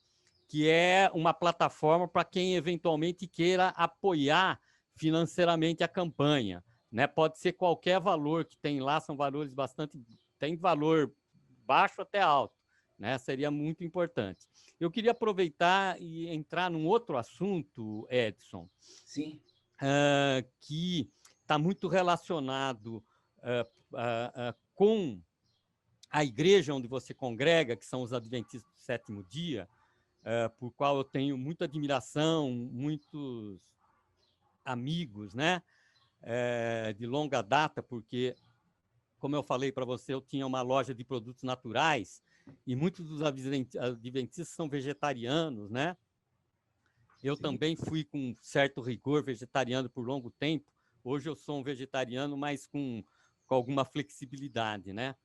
que é uma plataforma para quem eventualmente queira apoiar financeiramente a campanha. Né? Pode ser qualquer valor que tem lá, são valores tem valor baixo até alto. Né? Seria muito importante. Eu queria aproveitar e entrar num outro assunto, Edson. Sim. Que está muito relacionado com a igreja onde você congrega, que são os Adventistas do Sétimo Dia, por qual eu tenho muita admiração, muitos amigos, né? De longa data, porque, como eu falei para você, eu tinha uma loja de produtos naturais e muitos dos adventistas são vegetarianos, né? Eu Sim. também fui com certo rigor vegetariano por longo tempo. Hoje eu sou um vegetariano, mas com alguma flexibilidade, né?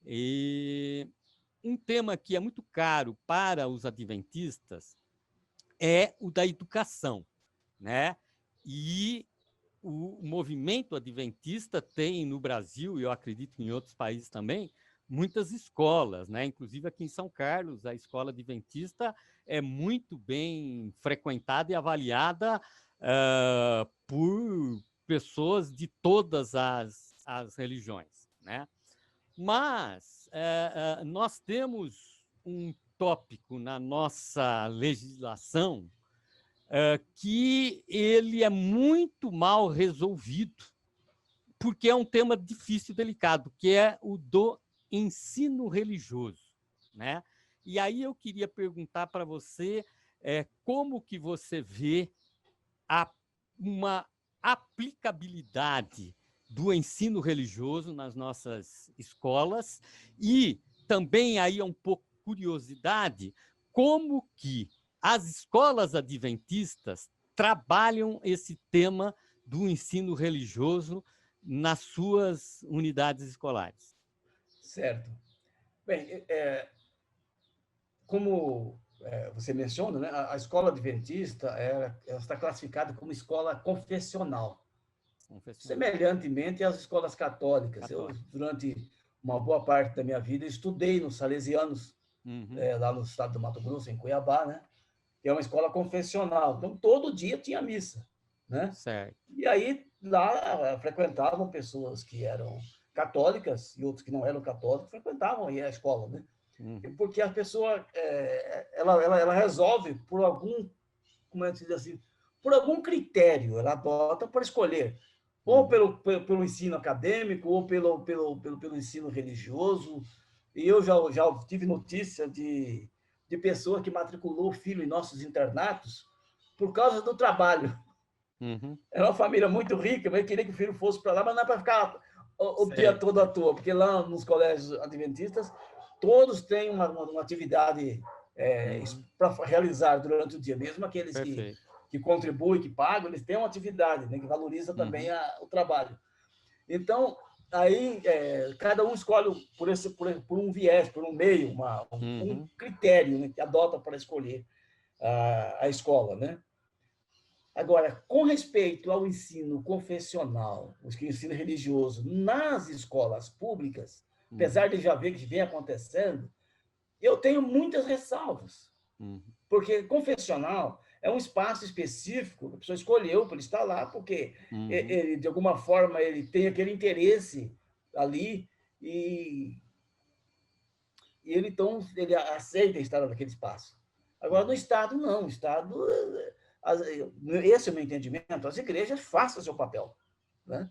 E um tema que é muito caro para os adventistas é o da educação, né? E o movimento adventista tem no Brasil, e eu acredito em outros países também, muitas escolas, né? Inclusive aqui em São Carlos, a escola adventista é muito bem frequentada e avaliada por pessoas de todas as religiões, né? Mas nós temos um tópico na nossa legislação que ele é muito mal resolvido, porque é um tema difícil e delicado, que é o do ensino religioso, né? E aí eu queria perguntar para você como que você vê uma aplicabilidade do ensino religioso nas nossas escolas e também aí é um pouco curiosidade, como que as escolas adventistas trabalham esse tema do ensino religioso nas suas unidades escolares. Certo. Bem, como você menciona, né, a escola adventista ela está classificada como escola confessional, semelhantemente às escolas católicas. Eu, durante uma boa parte da minha vida, estudei nos Salesianos, lá no estado do Mato Grosso, em Cuiabá, né, que é uma escola confessional. Então, todo dia tinha missa, né? Certo. E aí, lá frequentavam pessoas que eram católicas e outros que não eram católicos, frequentavam aí a escola, né? Porque a pessoa ela resolve por algum, como é que se diz assim, por algum critério, ela adota para escolher, ou pelo ensino acadêmico, ou pelo ensino religioso. E eu já tive notícia de pessoa que matriculou o filho em nossos internatos por causa do trabalho. Era uma família muito rica, mas queria que o filho fosse para lá, mas não é para ficar o dia todo à toa, porque lá nos colégios adventistas todos têm uma atividade para realizar durante o dia, mesmo aqueles que contribuem, que pagam, eles têm uma atividade, né, que valoriza também o trabalho. Então, aí cada um escolhe por um viés, por um meio, um critério, né, que adota para escolher a escola, né? Agora, com respeito ao ensino confessional, o ensino religioso nas escolas públicas, apesar de já ver que vem acontecendo, eu tenho muitas ressalvas. Porque confessional é um espaço específico que a pessoa escolheu para ele estar lá, porque ele, de alguma forma ele tem aquele interesse ali e ele, então, ele aceita estar naquele espaço. Agora, no Estado, não. No Estado, esse é o meu entendimento, as igrejas façam o seu papel, né?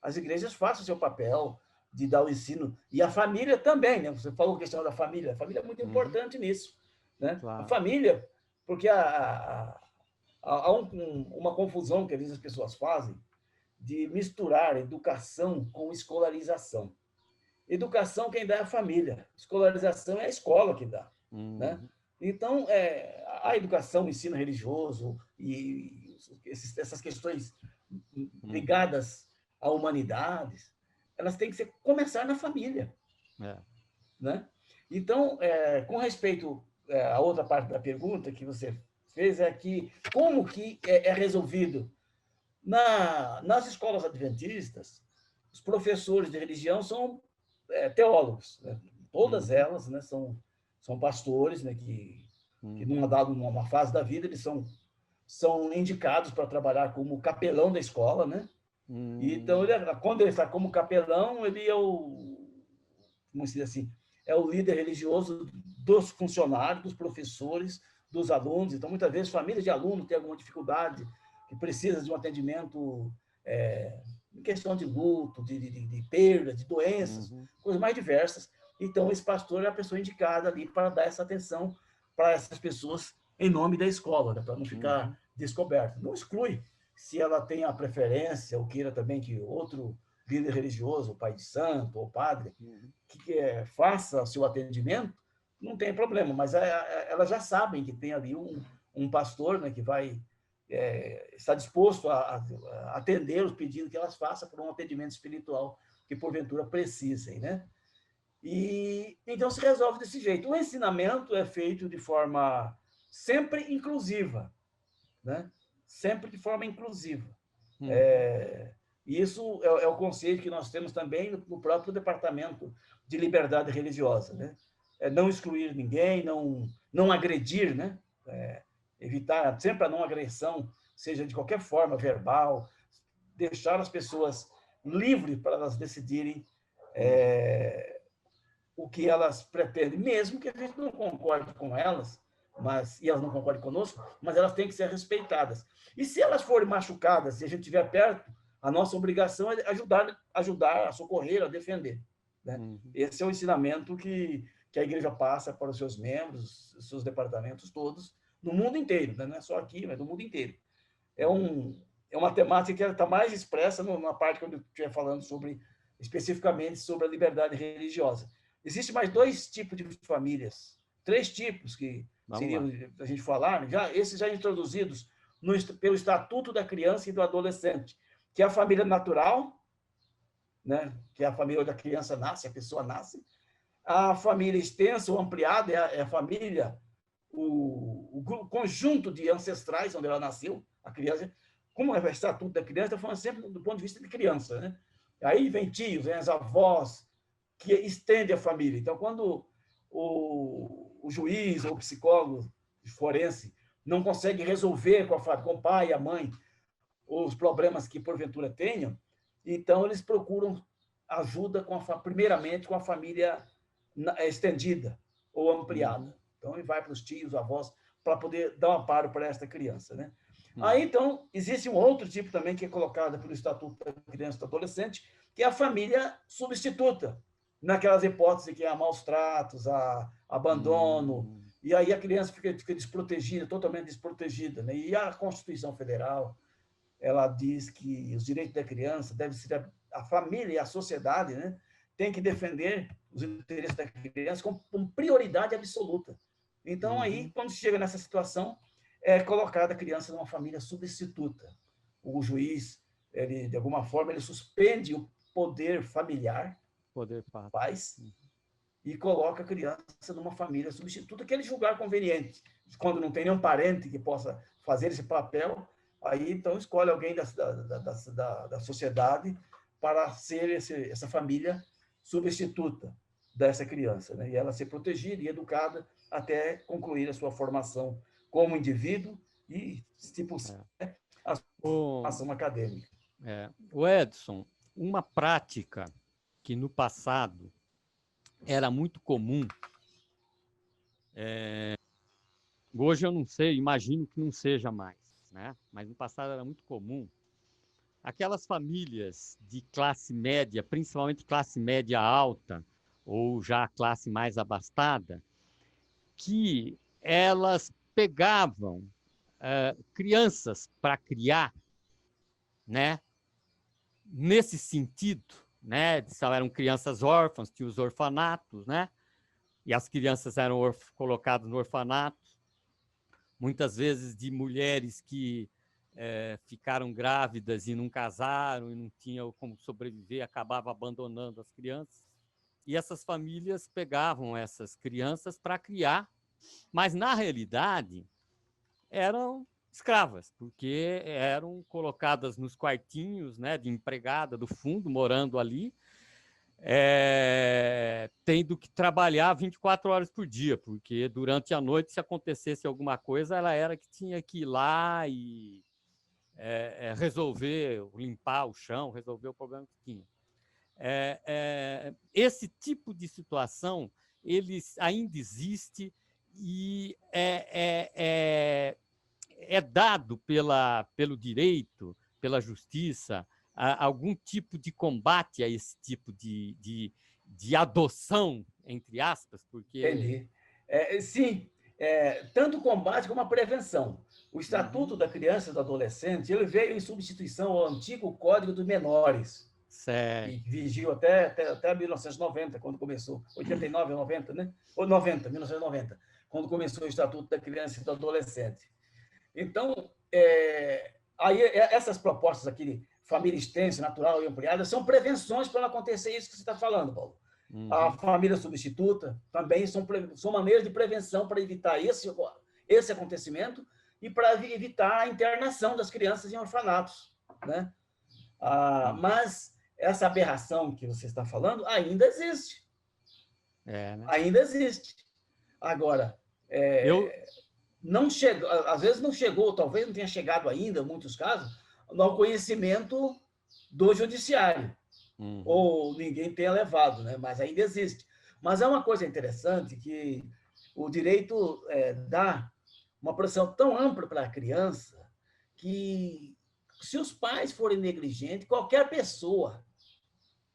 As igrejas façam o seu papel de dar o ensino, e a família também, né? Você falou a questão da família, a família é muito importante nisso, né? Claro. A família, porque há uma confusão que às vezes as pessoas fazem de misturar educação com escolarização. Educação quem dá é a família, escolarização é a escola que dá, né? Então, a educação, o ensino religioso e essas questões ligadas à humanidade, elas têm que começar na família. Né? Então, com respeito à outra parte da pergunta que você fez, que como que é resolvido? Nas escolas adventistas, os professores de religião são teólogos, né? Todas elas, né, são pastores, né, que numa fase da vida eles são indicados para trabalhar como capelão da escola, né? Então, quando ele está como capelão, ele é como se diz assim, é o líder religioso dos funcionários, dos professores, dos alunos. Então, muitas vezes, famílias de alunos têm alguma dificuldade, que precisa de um atendimento em questão de luto, de perda, de doenças, coisas mais diversas. Então, esse pastor é a pessoa indicada ali para dar essa atenção para essas pessoas em nome da escola, né, para não ficar descoberto. Não exclui se ela tem a preferência ou queira também que outro líder religioso, o pai de santo ou padre, que faça o seu atendimento, não tem problema, mas elas já sabem que tem ali um pastor, né, que vai estar disposto a atender os pedidos que elas façam por um atendimento espiritual que porventura precisem, né? E então se resolve desse jeito. O ensinamento é feito de forma sempre inclusiva, né? Sempre de forma inclusiva. Isso é o conceito que nós temos também no próprio Departamento de Liberdade Religiosa, né? Não excluir ninguém, não agredir, né? Evitar sempre a não agressão, seja de qualquer forma, verbal, deixar as pessoas livres para elas decidirem o que elas pretendem, mesmo que a gente não concorde com elas, e elas não concordem conosco, mas elas têm que ser respeitadas. E se elas forem machucadas, se a gente estiver perto, a nossa obrigação é ajudar a socorrer, a defender, né? Esse é o ensinamento que que a igreja passa para os seus membros, os seus departamentos todos, no mundo inteiro, né? Não é só aqui, mas no mundo inteiro. É uma temática que está mais expressa na parte que eu estiver falando especificamente sobre a liberdade religiosa. Existem mais 2 tipos de famílias, 3 tipos que seriam a gente falar, esses já introduzidos pelo Estatuto da Criança e do Adolescente, que é a família natural, né? Que é a família onde a criança nasce, a pessoa nasce. A família extensa ou ampliada é a família, o conjunto de ancestrais onde ela nasceu, a criança. Como é o Estatuto da Criança, estou falando sempre do ponto de vista de criança, né? Aí vem tios, vem as avós, que estende a família. Então, quando o juiz ou o psicólogo forense não consegue resolver com o pai e a mãe os problemas que porventura tenham, então eles procuram ajuda primeiramente com a família estendida ou ampliada. Então ele vai para os tios, avós, para poder dar um amparo para esta criança, né? Aí, então, existe um outro tipo também que é colocado pelo Estatuto da Criança e do Adolescente, que é a família substituta, naquelas hipóteses que há maus tratos, há abandono, e aí a criança fica desprotegida, totalmente desprotegida, né? E a Constituição Federal, ela diz que os direitos da criança devem ser a família e a sociedade, né? Tem que defender os interesses da criança com prioridade absoluta. Então, aí, quando chega nessa situação, é colocada a criança numa família substituta. O juiz, ele, de alguma forma, ele suspende o poder familiar, pais, e coloca a criança numa família substituta que ele julgar conveniente. Quando não tem nenhum parente que possa fazer esse papel, aí, então, escolhe alguém da sociedade para ser essa família substituta dessa criança, né? E ela ser protegida e educada até concluir a sua formação como indivíduo e, tipo, a formação acadêmica. O Edson, uma prática que no passado era muito comum, hoje eu não sei, imagino que não seja mais, né? Mas no passado era muito comum, aquelas famílias de classe média, principalmente classe média alta, ou já a classe mais abastada, que elas pegavam crianças para criar, né? Nesse sentido, né? Eram crianças órfãs, tinha os orfanatos, né? E as crianças eram colocadas no orfanato, muitas vezes de mulheres que ficaram grávidas e não casaram e não tinham como sobreviver, acabavam abandonando as crianças. E essas famílias pegavam essas crianças para criar, mas, na realidade, eram escravas, porque eram colocadas nos quartinhos, né, de empregada do fundo, morando ali, tendo que trabalhar 24 horas por dia, porque durante a noite, se acontecesse alguma coisa, ela era que tinha que ir lá e resolver, limpar o chão, resolver o problema que tinha. Esse tipo de situação ele ainda existe e é dado pelo direito, pela justiça, algum tipo de combate a esse tipo de adoção, entre aspas, porque... Entendi. Sim, tanto o combate como a prevenção. O Estatuto da Criança e do Adolescente ele veio em substituição ao antigo Código dos Menores, certo, que vigiu até 1990, quando começou, 89 ou 90, né? Ou 1990, quando começou o Estatuto da Criança e do Adolescente. Então, aí essas propostas aqui de família extensa, natural e ampliada são prevenções para não acontecer isso que você está falando, Paulo. A família substituta também são maneiras de prevenção para evitar esse acontecimento e para evitar a internação das crianças em orfanatos, né? Mas essa aberração que você está falando ainda existe. né? Ainda existe. Agora, não chegou, às vezes não chegou, talvez não tenha chegado ainda, em muitos casos, no conhecimento do judiciário. Ou ninguém tenha levado, né? Mas ainda existe. Mas é uma coisa interessante que o direito dá uma proteção tão ampla para a criança que, se os pais forem negligentes, qualquer pessoa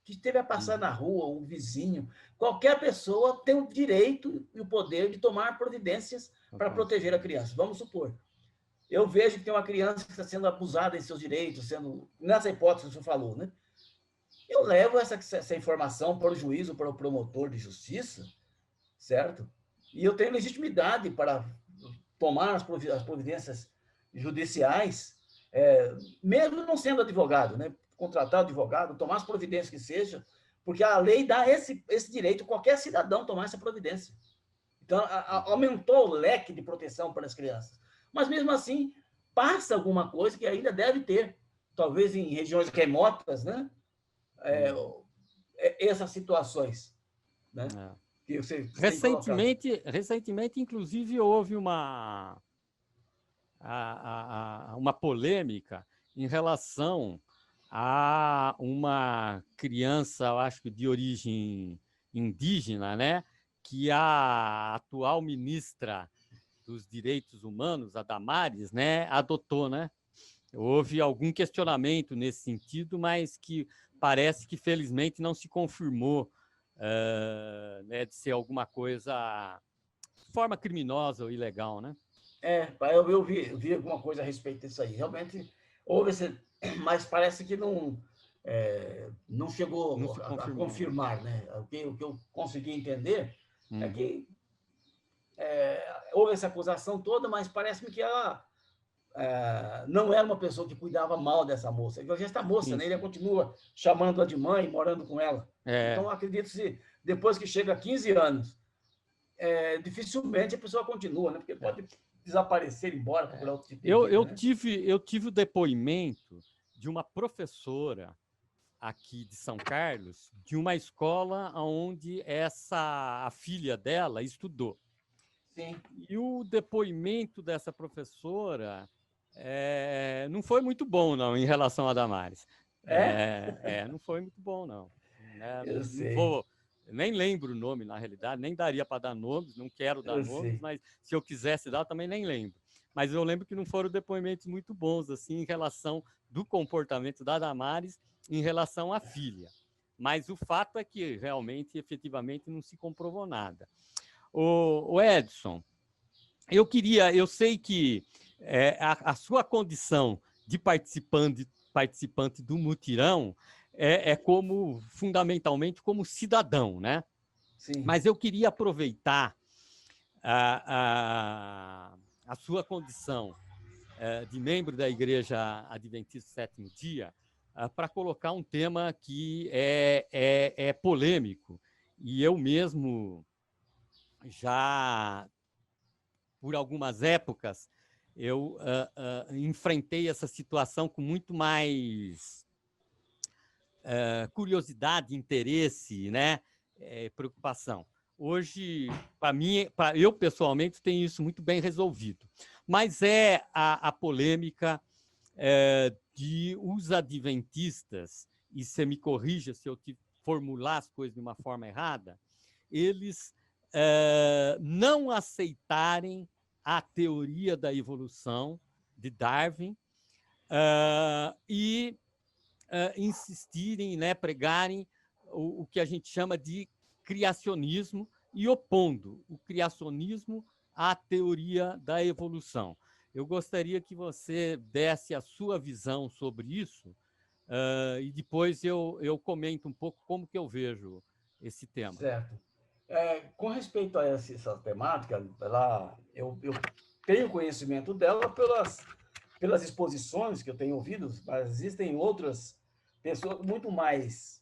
que esteve a passar na rua, um vizinho, qualquer pessoa tem o direito e o poder de tomar providências para proteger a criança. Vamos supor, eu vejo que tem uma criança que está sendo abusada em seus direitos, nessa hipótese que você falou, né? Eu levo essa informação para o juiz ou para o promotor de justiça, certo? E eu tenho legitimidade para tomar as providências judiciais, mesmo não sendo advogado, né? Contratar advogado, tomar as providências que seja, porque a lei dá esse direito a qualquer cidadão tomar essa providência. Então, aumentou o leque de proteção para as crianças. Mas, mesmo assim, passa alguma coisa que ainda deve ter, talvez em regiões remotas, né? Essas situações, né? Que você Recentemente, inclusive, houve uma polêmica em relação a uma criança, eu acho que de origem indígena, né? Que a atual ministra dos Direitos Humanos, a Damares, né, adotou, né? Houve algum questionamento nesse sentido, mas que parece que, felizmente, não se confirmou né, de ser alguma coisa de forma criminosa ou ilegal, né? Eu vi alguma coisa a respeito disso aí. Realmente houve mas parece que não chegou não a confirmar, né? O que eu consegui entender é que houve essa acusação toda, mas parece-me que ela não era uma pessoa que cuidava mal dessa moça. Esta moça, né, ele continua chamando-a de mãe, morando com ela. Então, acredito que depois que chega a 15 anos, dificilmente a pessoa continua, né? Porque pode desaparecer, ir embora, procurar outro tipo de vida, eu tive o depoimento de uma professora aqui de São Carlos, de uma escola onde a filha dela estudou. Sim. E o depoimento dessa professora não foi muito bom, não, em relação a Damares. Não foi muito bom, não. Eu sei. Nem lembro o nome, na realidade, nem daria para dar nomes, não quero dar nomes, mas se eu quisesse dar, também nem lembro. Mas eu lembro que não foram depoimentos muito bons, assim, em relação do comportamento da Damares em relação à filha. Mas o fato é que, realmente, efetivamente, não se comprovou nada. O Edson, eu sei que a sua condição de participante do mutirão fundamentalmente como cidadão, né? Sim. Mas eu queria aproveitar a sua condição de membro da Igreja Adventista do Sétimo Dia para colocar um tema que é polêmico. E eu mesmo já, por algumas épocas, eu enfrentei essa situação com muito mais curiosidade, interesse, né? Preocupação. Hoje, para mim, eu pessoalmente tenho isso muito bem resolvido. Mas a polêmica de os adventistas, e você me corrija se eu formular as coisas de uma forma errada, eles não aceitarem a teoria da evolução de Darwin e insistirem, né, pregarem o que a gente chama de criacionismo e opondo o criacionismo à teoria da evolução. Eu gostaria que você desse a sua visão sobre isso e depois eu comento um pouco como que eu vejo esse tema. Certo. Com respeito a essa temática, eu tenho conhecimento dela pelas exposições que eu tenho ouvido, mas existem outras pessoas muito mais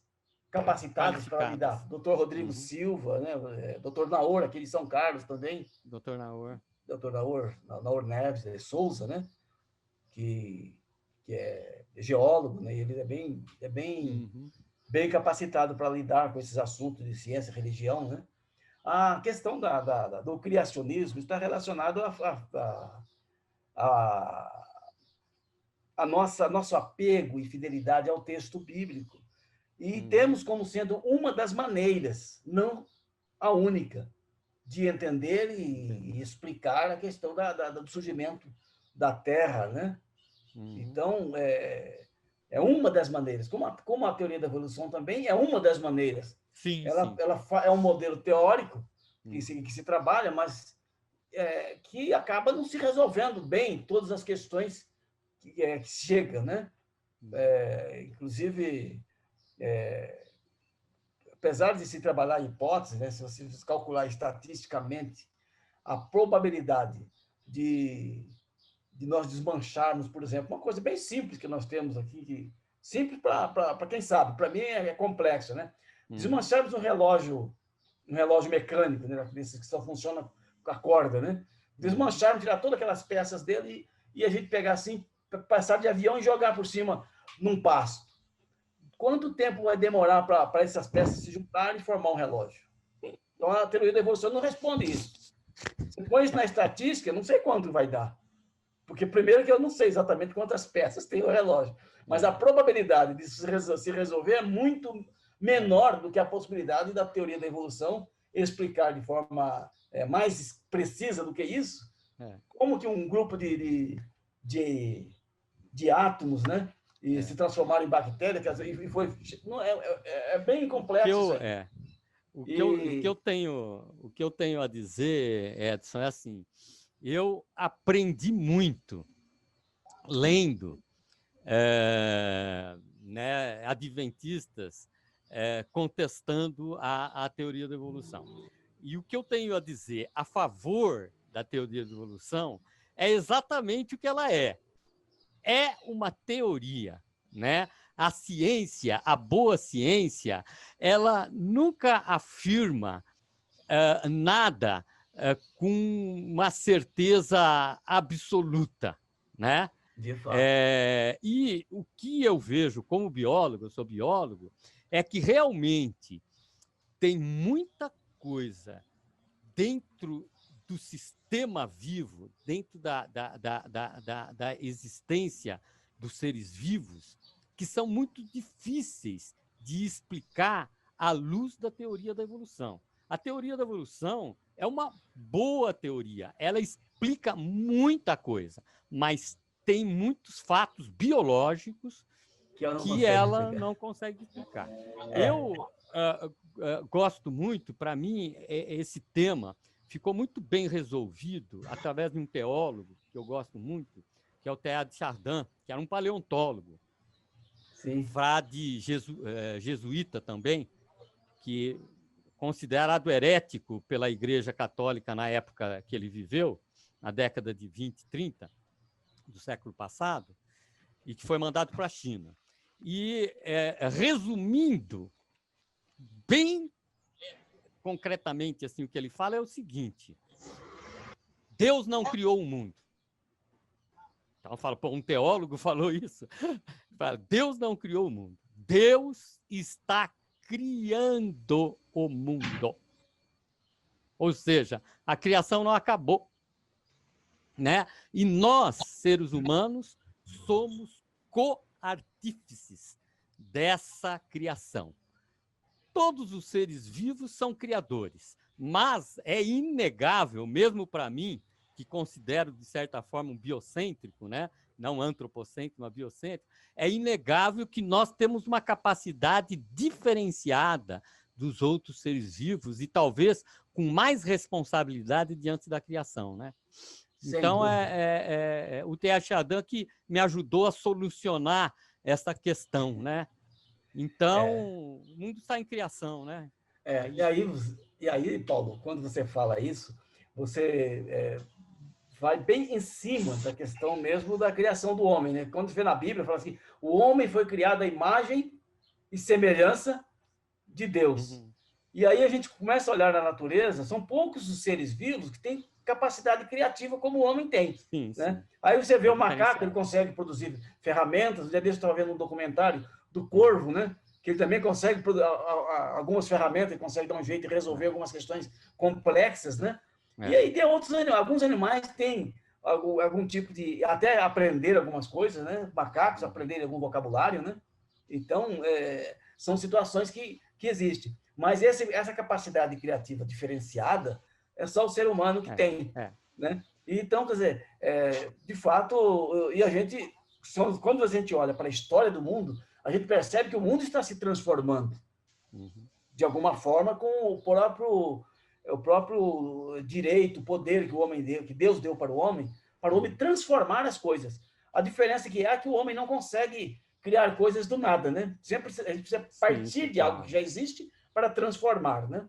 capacitadas para lidar. Dr. Rodrigo Silva, né? Dr. Naor, aqui de São Carlos também. Dr. Naor. Dr. Naor Neves de Souza, né? Que é geólogo, né? Ele é bem capacitado para lidar com esses assuntos de ciência e religião, né? A questão do criacionismo está relacionado a nosso apego e fidelidade ao texto bíblico. E temos como sendo uma das maneiras, não a única, de entender e explicar a questão do surgimento da Terra, né? Então, É uma das maneiras. Como a teoria da evolução também é uma das maneiras. Sim, ela é um modelo teórico que se trabalha, mas que acaba não se resolvendo bem todas as questões que chegam, né? Inclusive, apesar de se trabalhar em hipóteses, né, se você calcular estatisticamente a probabilidade de nós desmancharmos, por exemplo, uma coisa bem simples que nós temos aqui, simples para quem sabe, para mim é complexo, né? Desmancharmos um relógio mecânico, né, desses que só funciona com a corda, né? Desmancharmos, tirar todas aquelas peças dele e a gente pegar assim, passar de avião e jogar por cima num pasto. Quanto tempo vai demorar para essas peças se juntarem e formar um relógio? Então, a teoria da evolução não responde isso. Você põe isso na estatística, eu não sei quanto vai dar. Porque, primeiro, que eu não sei exatamente quantas peças tem o relógio. Mas a probabilidade de se resolver é muito menor do que a possibilidade da teoria da evolução explicar de forma mais precisa do que isso como que um grupo de átomos, né, e se transformaram em bactérias, e foi, não, é bem complexo. O que eu tenho a dizer, Edson, é assim: eu aprendi muito lendo né, adventistas contestando a teoria da evolução. E o que eu tenho a dizer a favor da teoria da evolução é exatamente o que ela é. É uma teoria, né? A ciência, a boa ciência, ela nunca afirma nada com uma certeza absoluta, né? De fato. E o que eu vejo como biólogo, eu sou biólogo, é que realmente tem muita coisa dentro do sistema vivo, dentro da existência dos seres vivos, que são muito difíceis de explicar à luz da teoria da evolução. A teoria da evolução é uma boa teoria, ela explica muita coisa, mas tem muitos fatos biológicos que ela não consegue explicar. Eu gosto muito, para mim, esse tema ficou muito bem resolvido através de um teólogo que eu gosto muito, que é o Teilhard de Chardin, que era um paleontólogo, frade jesuíta também, que considerado herético pela Igreja Católica na época que ele viveu, na década de 20, 30 do século passado, e que foi mandado para a China. E, resumindo bem concretamente assim, o que ele fala é o seguinte: Deus não criou o mundo. Então, fala, um teólogo falou isso. Fala, Deus não criou o mundo. Deus está criando o mundo. Ou seja, a criação não acabou, né? E nós, seres humanos, somos co-artífices dessa criação. Todos os seres vivos são criadores, mas é inegável, mesmo para mim, que considero, de certa forma, um biocêntrico, né? Não antropocêntrico, mas biocêntrico, é inegável que nós temos uma capacidade diferenciada dos outros seres vivos e talvez com mais responsabilidade diante da criação, né? Então, o Teilhard de Chardin que me ajudou a solucionar essa questão, né? Então, o mundo está em criação, né? E aí, Paulo, quando você fala isso, você vai bem em cima da questão mesmo da criação do homem, né? Quando vê na Bíblia, fala assim, o homem foi criado à imagem e semelhança de Deus. E aí a gente começa a olhar na natureza, são poucos os seres vivos que têm capacidade criativa como o homem tem. Né? Aí você vê o macaco, ele consegue produzir ferramentas. Um dia desse eu estava vendo um documentário do corvo, né? Que ele também consegue algumas ferramentas, ele consegue dar um jeito de resolver algumas questões complexas, né? E aí tem outros animais, alguns animais têm algum tipo de... até aprender algumas coisas, né? Macacos aprenderem algum vocabulário, né? Então, são situações que existem. Mas essa capacidade criativa diferenciada é só o ser humano que tem. Né? Então, quer dizer, de fato, e a gente quando a gente olha para a história do mundo, a gente percebe que o mundo está se transformando, de alguma forma, com o próprio direito, o poder que o homem deu, que Deus deu para o homem transformar as coisas. A diferença é que o homem não consegue criar coisas do nada, né? Sempre a gente precisa partir de algo que já existe para transformar, né?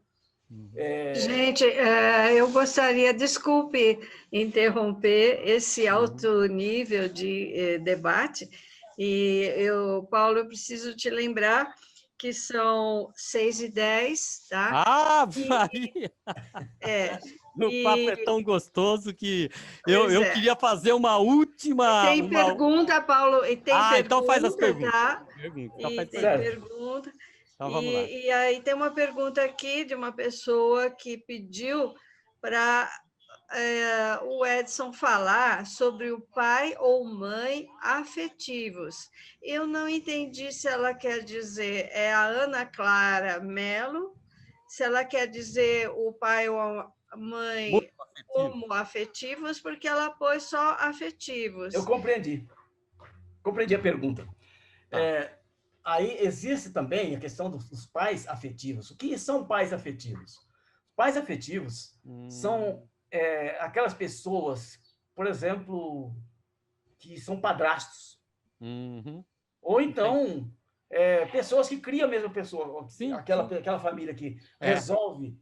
Gente, eu gostaria, desculpe interromper esse alto nível de debate, Paulo, eu preciso te lembrar que são 6h10, tá? Ah, Maria! O papo é tão gostoso que eu queria fazer uma última... Tem pergunta, Paulo, e tem pergunta, então faz as perguntas. Tá? Tem pergunta. Então vamos lá. E aí tem uma pergunta aqui de uma pessoa que pediu para o Edson falar sobre o pai ou mãe afetivos. Eu não entendi se ela quer dizer a Ana Clara Mello, se ela quer dizer o pai ou a mãe homoafetivos, porque ela pôs só afetivos. Eu compreendi a pergunta. Aí existe também a questão dos pais afetivos. O que são pais afetivos? Pais afetivos são aquelas pessoas, por exemplo, que são padrastos. Ou então, pessoas que criam a mesma pessoa. Sim, aquela família que resolve...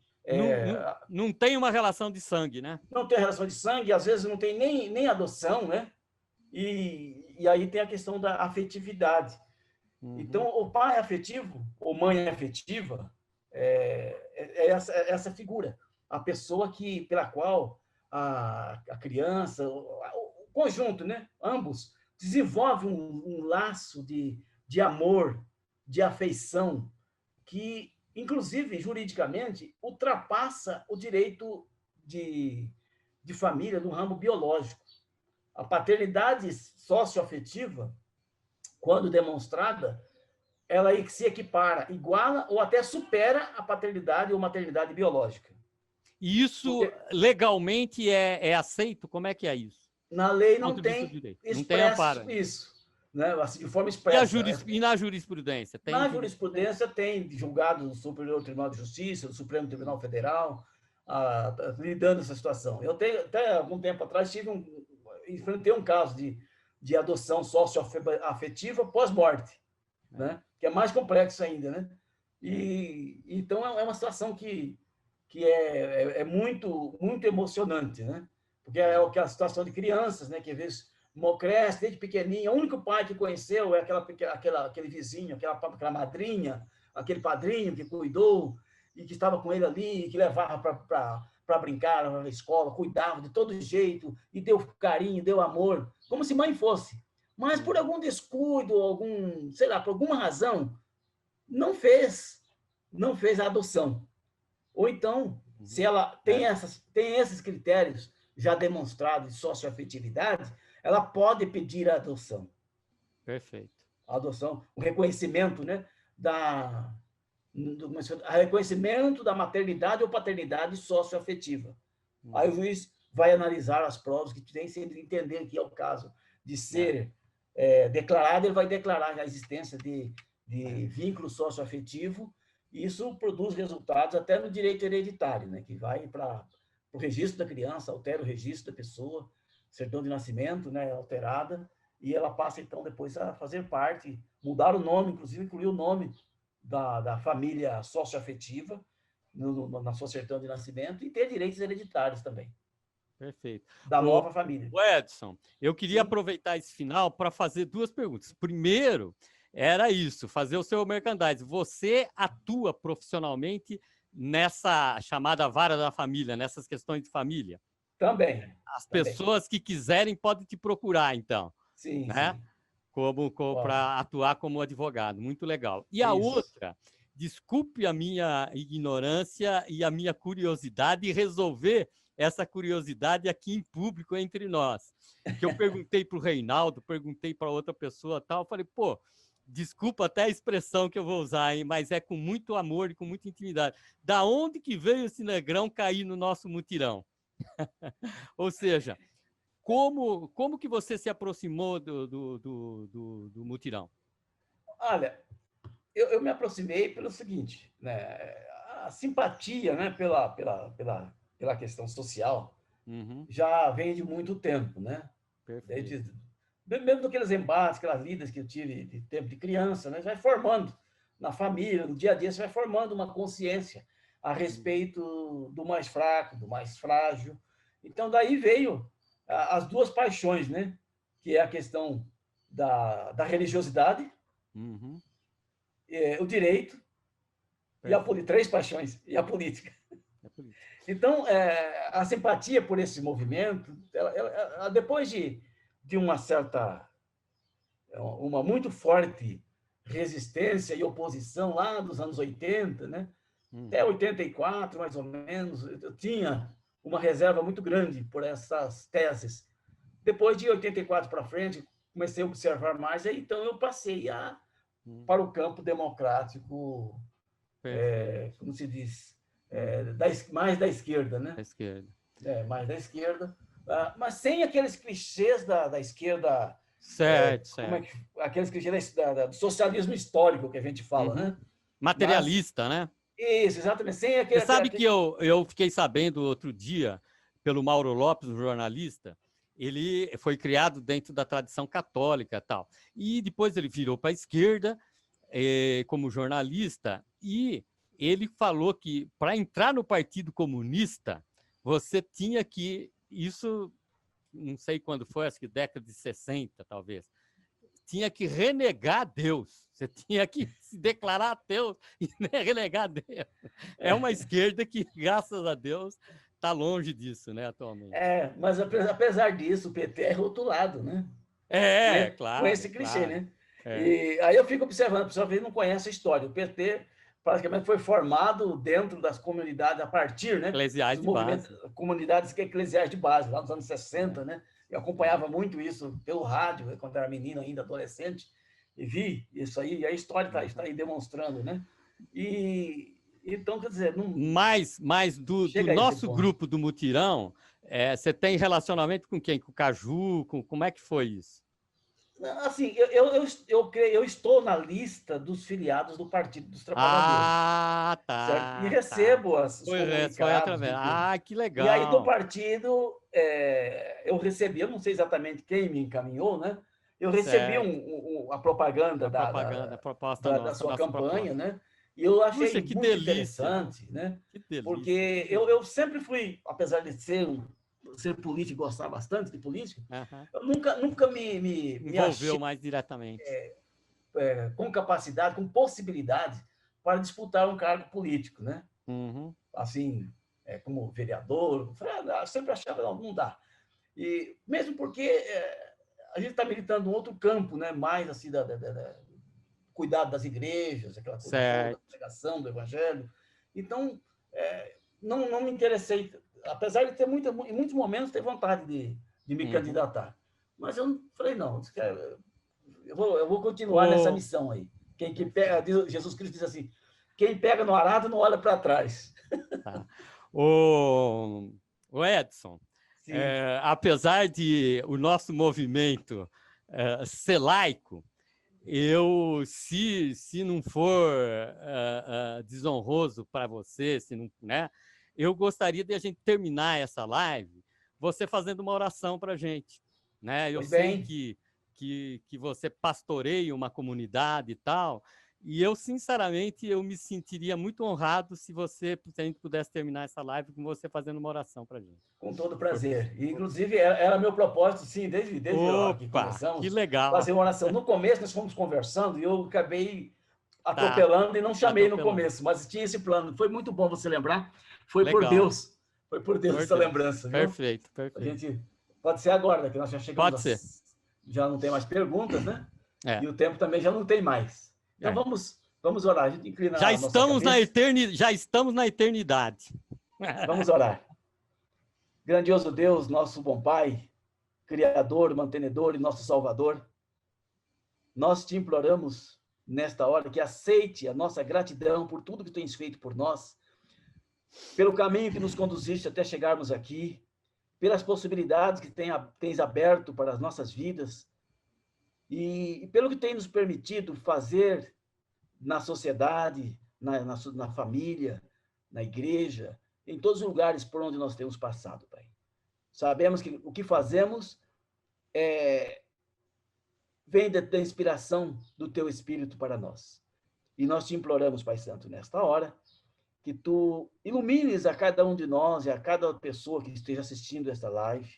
Não tem uma relação de sangue, né? Não tem relação de sangue, às vezes não tem nem adoção, né? E aí tem a questão da afetividade. Então, o pai afetivo, ou mãe afetiva, é essa figura, a pessoa pela qual a criança, o conjunto, né? Ambos, desenvolve um laço de amor, de afeição, que, inclusive, juridicamente, ultrapassa o direito de família no ramo biológico. A paternidade socioafetiva, quando demonstrada, ela se equipara, iguala ou até supera a paternidade ou maternidade biológica. E isso legalmente é aceito? Como é que é isso? Na lei não tem amparo. Isso, né? Assim, de forma expressa. E na jurisprudência? Na jurisprudência tem julgado do Superior Tribunal de Justiça, do Supremo Tribunal Federal, lidando essa situação. Eu até algum tempo atrás enfrentei um caso de adoção socioafetiva pós-morte, né? Que é mais complexo ainda, né? Então é uma situação que é muito muito emocionante, né? Porque é aquela situação de crianças, né? Que às vezes cresce desde pequenininha, o único pai que conheceu é aquele vizinho, aquela madrinha, aquele padrinho que cuidou e que estava com ele ali, que levava para brincar na escola, cuidava de todo jeito, e deu carinho, deu amor, como se mãe fosse. Mas por algum descuido, sei lá, por alguma razão, não fez a adoção. Ou então, se ela tem esses critérios já demonstrados de socioafetividade, ela pode pedir a adoção. Perfeito. A adoção, o reconhecimento, né, reconhecimento da maternidade ou paternidade socioafetiva. Aí o juiz vai analisar as provas que tem, se ele entender que é o caso de ser declarado, ele vai declarar a existência de vínculo socioafetivo, e isso produz resultados até no direito hereditário, né, que vai para o registro da criança, altera o registro da pessoa, certidão de nascimento, né, alterada, e ela passa, então, depois a fazer parte, mudar o nome, inclusive incluir o nome da família socioafetiva na sua certidão de nascimento e ter direitos hereditários também. Perfeito. Da nova família. Edson, eu queria aproveitar esse final para fazer duas perguntas. Primeiro, era isso, fazer o seu merchandising. Você atua profissionalmente nessa chamada vara da família, nessas questões de família? Também. As pessoas que quiserem podem te procurar, então. Sim, né? sim. Para atuar como advogado. Muito legal. E a outra, desculpe a minha ignorância e a minha curiosidade e resolver essa curiosidade aqui em público entre nós. Que eu perguntei para o Reinaldo, perguntei para outra pessoa tal, falei, desculpa até a expressão que eu vou usar, hein, mas é com muito amor e com muita intimidade. Da onde que veio esse negrão cair no nosso mutirão? Ou seja, como que você se aproximou do mutirão? Olha, eu me aproximei pelo seguinte, né? A simpatia, né, pela questão social já vem de muito tempo, né? Perfeito. Mesmo daqueles embates, aquelas lidas que eu tive de tempo de criança, né? Vai formando na família, no dia a dia, você vai formando uma consciência a respeito do mais fraco, do mais frágil. Então, daí veio as duas paixões, né? Que é a questão da religiosidade, o direito e três paixões, e a política. Então, a simpatia por esse movimento, depois de uma muito forte resistência e oposição lá dos anos 80, né? Até 84, mais ou menos, eu tinha uma reserva muito grande por essas teses. Depois de 84 para frente, comecei a observar mais, e então eu passei para o campo democrático, como se diz, mais da esquerda, né? Da esquerda. Mais da esquerda, mas sem aqueles clichês da esquerda, certo. Aqueles clichês do socialismo histórico que a gente fala, né? Materialista, né? Isso, exatamente. Sem aquele, Você sabe que eu fiquei sabendo outro dia, pelo Mauro Lopes, um jornalista, ele foi criado dentro da tradição católica e tal. E depois ele virou para a esquerda como jornalista, e ele falou que para entrar no Partido Comunista, você tinha que, isso não sei quando foi, acho que década de 60, talvez, tinha que renegar Deus. Você tinha que se declarar ateu e renegar Deus. É uma esquerda que, graças a Deus, está longe disso, né, atualmente. Mas apesar disso, o PT é rotulado, né? Claro. Com esse clichê, claro. né? E aí eu fico observando, a pessoa às vezes não conhece a história. O PT praticamente foi formado dentro das comunidades, a partir, né? Eclesiais de base. Comunidades eclesiais de base, lá nos anos 60, né? Eu acompanhava muito isso pelo rádio, quando era menino ainda, adolescente, e vi isso aí, e a história está aí demonstrando, né? E então, quer dizer... Mas do nosso grupo do Mutirão, você tem relacionamento com quem? Com o Caju? Como é que foi isso? Assim, eu estou na lista dos filiados do Partido dos Trabalhadores. Tá. Certo? E recebo os comunicados. Que legal. E aí, do partido, eu recebi, eu não sei exatamente quem me encaminhou, né? Eu recebi a propaganda da sua campanha, né? E eu achei muito interessante, né? Porque eu sempre fui, apesar de ser político e gostar bastante de política, eu nunca me envolveu mais diretamente. Com capacidade, com possibilidade para disputar um cargo político, né? Assim, como vereador, eu sempre achava, não dá. E mesmo porque a gente está militando em outro campo, né? Mais assim, cuidado das igrejas, aquela coisa da pregação do evangelho. Então, não me interessei, apesar de ter em muitos momentos ter vontade de me candidatar. Mas eu falei, não, eu vou continuar nessa missão aí. Jesus Cristo diz assim, quem pega no arado não olha para trás. Tá. O Edson, apesar de o nosso movimento ser laico, se não for desonroso para você, se não, né, eu gostaria de a gente terminar essa live você fazendo uma oração para a gente, né? Eu sei que você pastoreia uma comunidade e tal, e eu, sinceramente, eu me sentiria muito honrado se a gente pudesse terminar essa live com você fazendo uma oração para a gente. Com todo prazer. E, inclusive, era meu propósito, sim, desde que começamos, que legal. fazer uma oração. No começo, nós fomos conversando e eu acabei atropelando e não chamei no começo, mas tinha esse plano. Foi muito bom você lembrar. Foi legal. Por Deus. Foi por Deus essa lembrança. Viu? Perfeito. A gente pode ser agora, que nós já chegamos. Pode ser. Já não tem mais perguntas, né? E o tempo também já não tem mais. Então vamos orar. A gente inclina já estamos na eternidade. Vamos orar. Grandioso Deus, nosso bom Pai, Criador, mantenedor e nosso Salvador, nós te imploramos nesta hora que aceite a nossa gratidão por tudo que tens feito por nós, pelo caminho que nos conduziste até chegarmos aqui, pelas possibilidades que tens aberto para as nossas vidas e pelo que tem nos permitido fazer na sociedade, na família, na igreja, em todos os lugares por onde nós temos passado, Pai. Sabemos que o que fazemos vem da inspiração do Teu Espírito para nós. E nós te imploramos, Pai Santo, nesta hora, que Tu ilumines a cada um de nós e a cada pessoa que esteja assistindo esta live,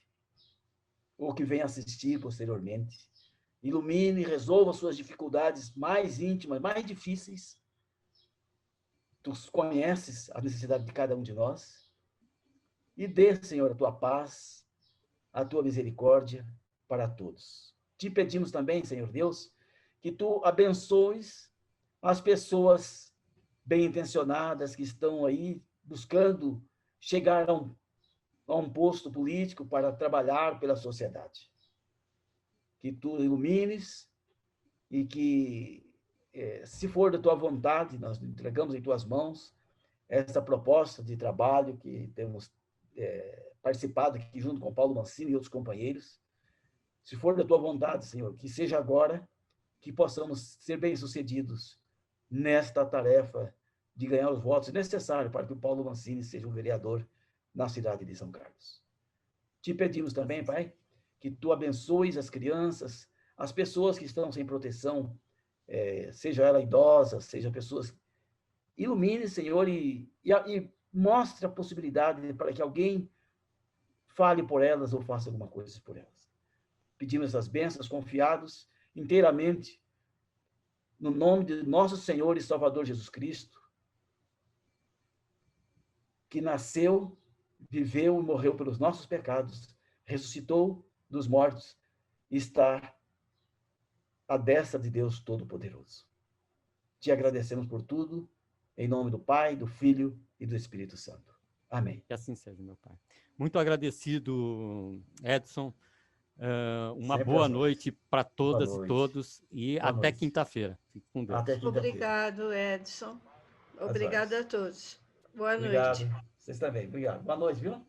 ou que venha assistir posteriormente. Ilumine e resolva suas dificuldades mais íntimas, mais difíceis. Tu conheces a necessidade de cada um de nós. E dê, Senhor, a Tua paz, a Tua misericórdia para todos. Te pedimos também, Senhor Deus, que Tu abençoes as pessoas bem-intencionadas que estão aí buscando chegar a um posto político para trabalhar pela sociedade. Que Tu ilumines e que, se for da Tua vontade, nós entregamos em Tuas mãos essa proposta de trabalho que temos participado aqui junto com o Paulo Mancini e outros companheiros. Se for da Tua vontade, Senhor, que seja agora que possamos ser bem-sucedidos nesta tarefa de ganhar os votos necessários para que o Paulo Mancini seja um vereador na cidade de São Carlos. Te pedimos também, Pai, que Tu abençoes as crianças, as pessoas que estão sem proteção, seja ela idosa, seja pessoas... Ilumine, Senhor, e mostre a possibilidade para que alguém fale por elas ou faça alguma coisa por elas. Pedimos essas bênçãos confiados inteiramente no nome de nosso Senhor e Salvador Jesus Cristo, que nasceu, viveu e morreu pelos nossos pecados, ressuscitou dos mortos e está à destra de Deus Todo-Poderoso. Te agradecemos por tudo, em nome do Pai, do Filho e do Espírito Santo. Amém. Que assim seja, meu Pai. Muito agradecido, Edson. Uma boa noite para todas e todos e até quinta-feira. Fique com Deus. Até quinta-feira. Obrigado, Edson. Obrigado a todos. Boa noite. Obrigado. Vocês também. Obrigado. Boa noite, viu?